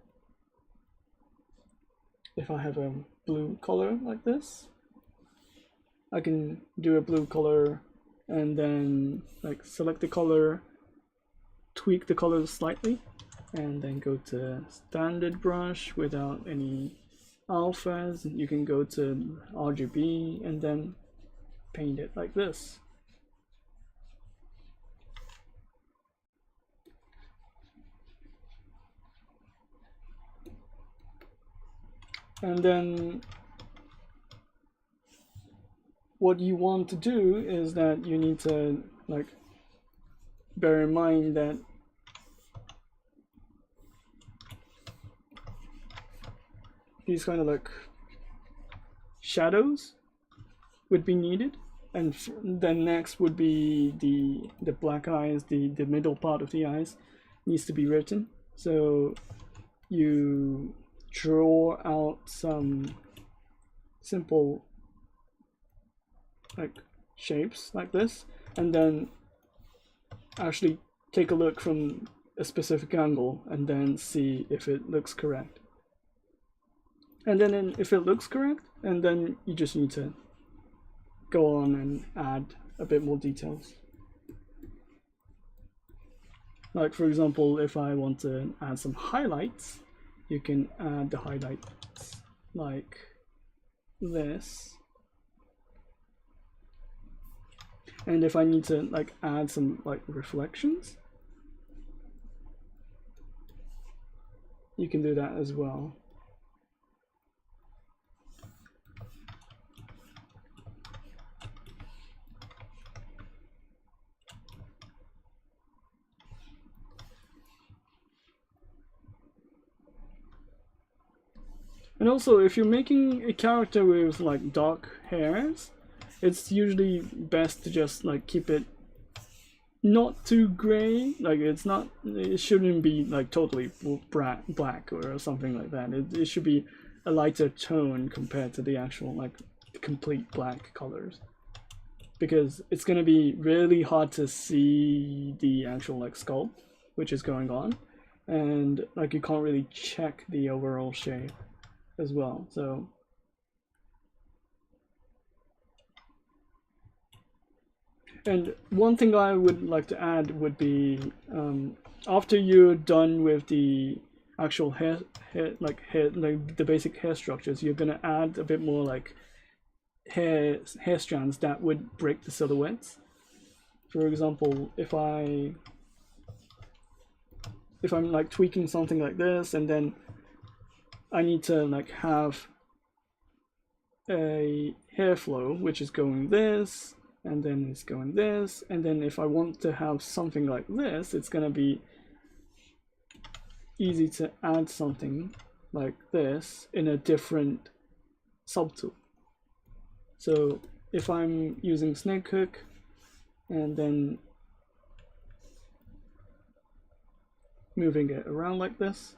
if I have a blue color like this, I can do a blue color and then like select the color, tweak the color slightly, and then go to standard brush without any alphas. You can go to RGB and then paint it like this. And then what you want to do is that you need to like bear in mind that these kind of like shadows would be needed, and then next would be the black eyes, the middle part of the eyes needs to be written. So you draw out some simple like shapes like this, and then actually take a look from a specific angle and then see if it looks correct. And then if it looks correct, and then you just need to go on and add a bit more details. Like for example, if I want to add some highlights, you can add the highlights like this. And if I need to like add some like reflections, you can do that as well. And also, if you're making a character with like dark hairs, it's usually best to just like keep it not too gray. Like it shouldn't be like totally black or something like that. It should be a lighter tone compared to the actual like complete black colors, because it's gonna be really hard to see the actual like sculpt which is going on, and like you can't really check the overall shape as well. So and one thing I would like to add would be after you're done with the actual hair like the basic hair structures, you're gonna add a bit more like hair strands that would break the silhouettes. For example, if I'm like tweaking something like this, and then I need to like have a hair flow which is going this, and then it's going this, and then if I want to have something like this, it's gonna be easy to add something like this in a different subtool. So if I'm using snake hook and then moving it around like this,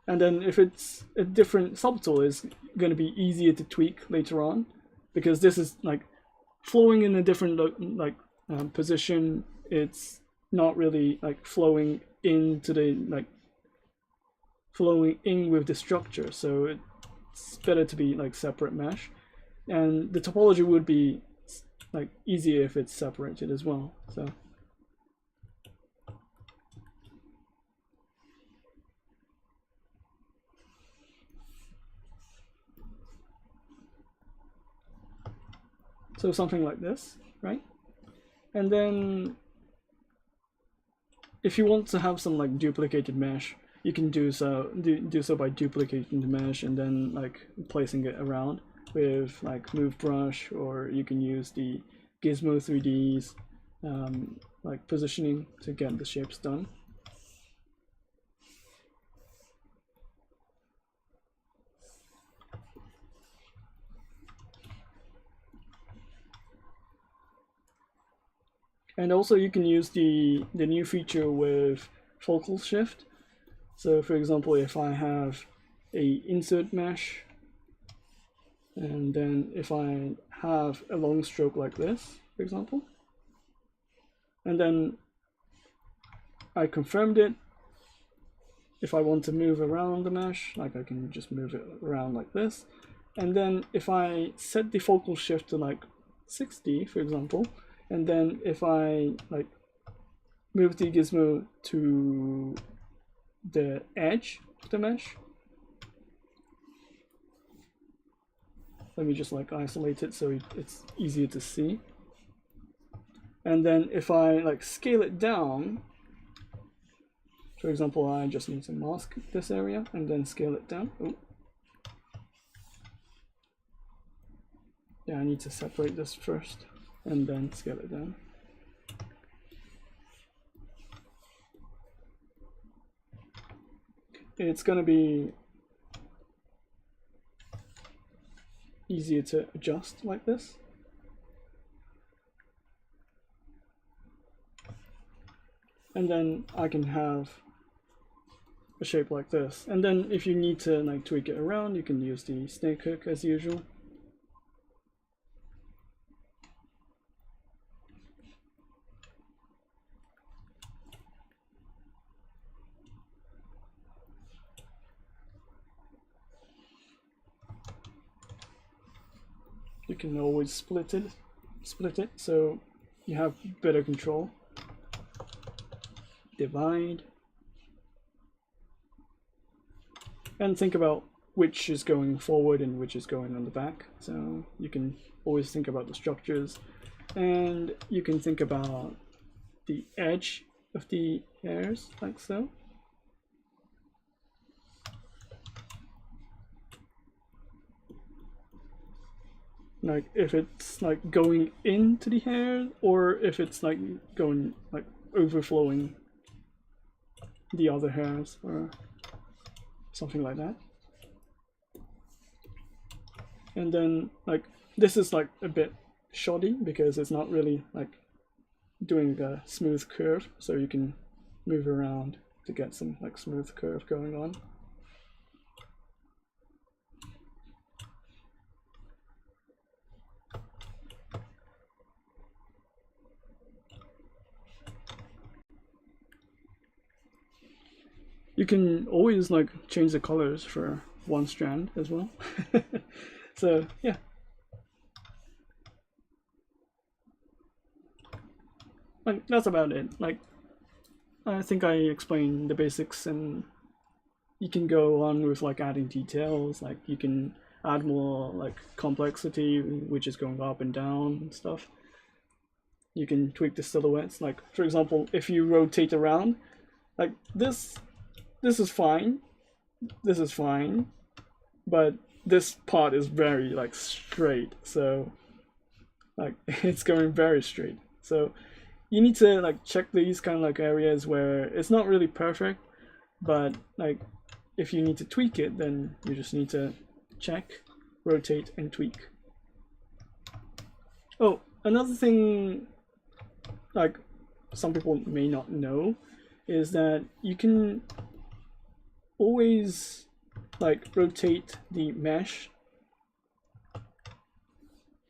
and then if it's a different subtool, it's going to be easier to tweak later on, because this is like flowing in a different position. It's not really like flowing into the like flowing in with the structure, so it's better to be like separate mesh, and the topology would be like easier if it's separated as well. So something like this, right? And then if you want to have some like duplicated mesh, you can do so by duplicating the mesh and then like placing it around with like move brush, or you can use the Gizmo 3Ds like positioning to get the shapes done. And also you can use the new feature with focal shift. So for example, if I have a insert mesh, and then if I have a long stroke like this, for example, and then I confirmed it, if I want to move around the mesh, like I can just move it around like this. And then if I set the focal shift to like 60, for example, and then if I like move the gizmo to the edge of the mesh, let me just like isolate it so it's easier to see. And then if I like scale it down, for example, I just need to mask this area and then scale it down. Oh. Yeah, I need to separate this first and then scale it down. It's going to be easier to adjust like this. And then I can have a shape like this. And then if you need to like tweak it around, you can use the snake hook as usual. you can always split it so you have better control. Divide. And think about which is going forward and which is going on the back. So you can always think about the structures, and you can think about the edge of the hairs, like so. Like if it's like going into the hair, or if it's like going like overflowing the other hairs, or something like that. And then like this is like a bit shoddy because it's not really like doing a smooth curve, so you can move around to get some like smooth curve going on. You can always like change the colors for one strand as well. So yeah. Like that's about it. Like I think I explained the basics, and you can go on with like adding details. Like you can add more like complexity, which is going up and down and stuff. You can tweak the silhouettes. Like for example, if you rotate around, like this is fine. This is fine, but this part is very like straight. So like it's going very straight. So you need to like check these kind of like areas where it's not really perfect, but like if you need to tweak it, then you just need to check, rotate, and tweak. Oh, another thing like some people may not know is that you can always like rotate the mesh.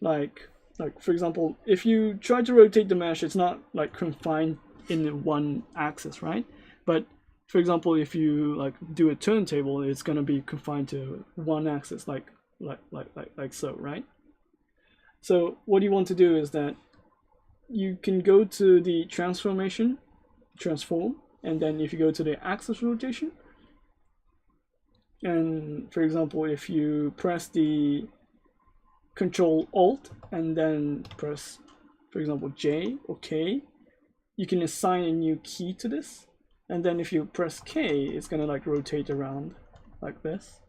Like for example, if you try to rotate the mesh, it's not like confined in one axis, right? But for example, if you like do a turntable, it's gonna be confined to one axis, like so, right? So what you want to do is that you can go to the transform, and then if you go to the axis rotation, and for example, if you press the Control Alt and then press, for example, J or K, you can assign a new key to this, and then if you press K, it's gonna like rotate around like this.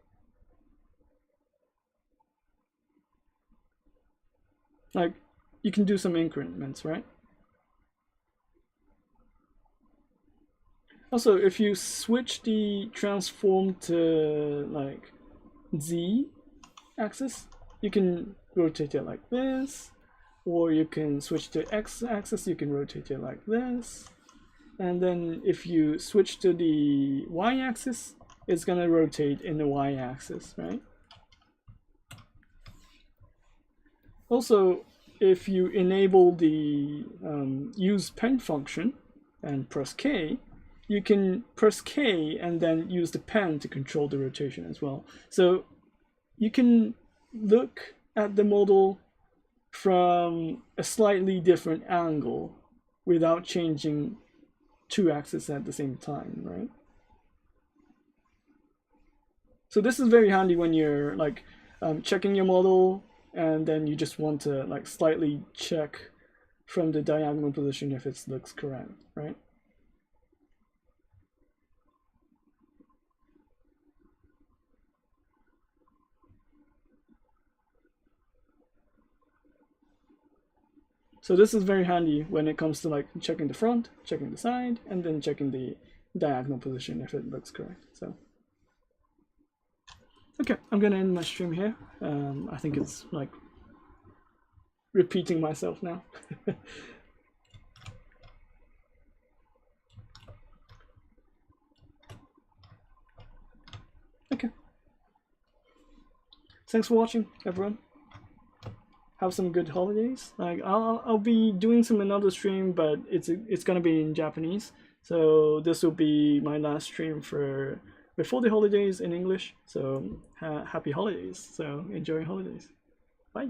Like you can do some increments, right? Also, if you switch the transform to like Z axis, you can rotate it like this, or you can switch to X axis, you can rotate it like this. And then if you switch to the Y axis, it's gonna rotate in the Y axis, right? Also, if you enable the use pen function and press K, you can press K and then use the pen to control the rotation as well. So you can look at the model from a slightly different angle without changing two axes at the same time, right? So this is very handy when you're like checking your model, and then you just want to like slightly check from the diagonal position if it looks correct, right? So this is very handy when it comes to like checking the front, checking the side, and then checking the diagonal position if it looks correct. So okay, I'm gonna end my stream here. I think it's like repeating myself now. Okay. Thanks for watching, everyone. Have some good holidays. Like I'll be doing some another stream, but it's gonna be in Japanese. So this will be my last stream for before the holidays in English. So happy holidays. So enjoy holidays. Bye.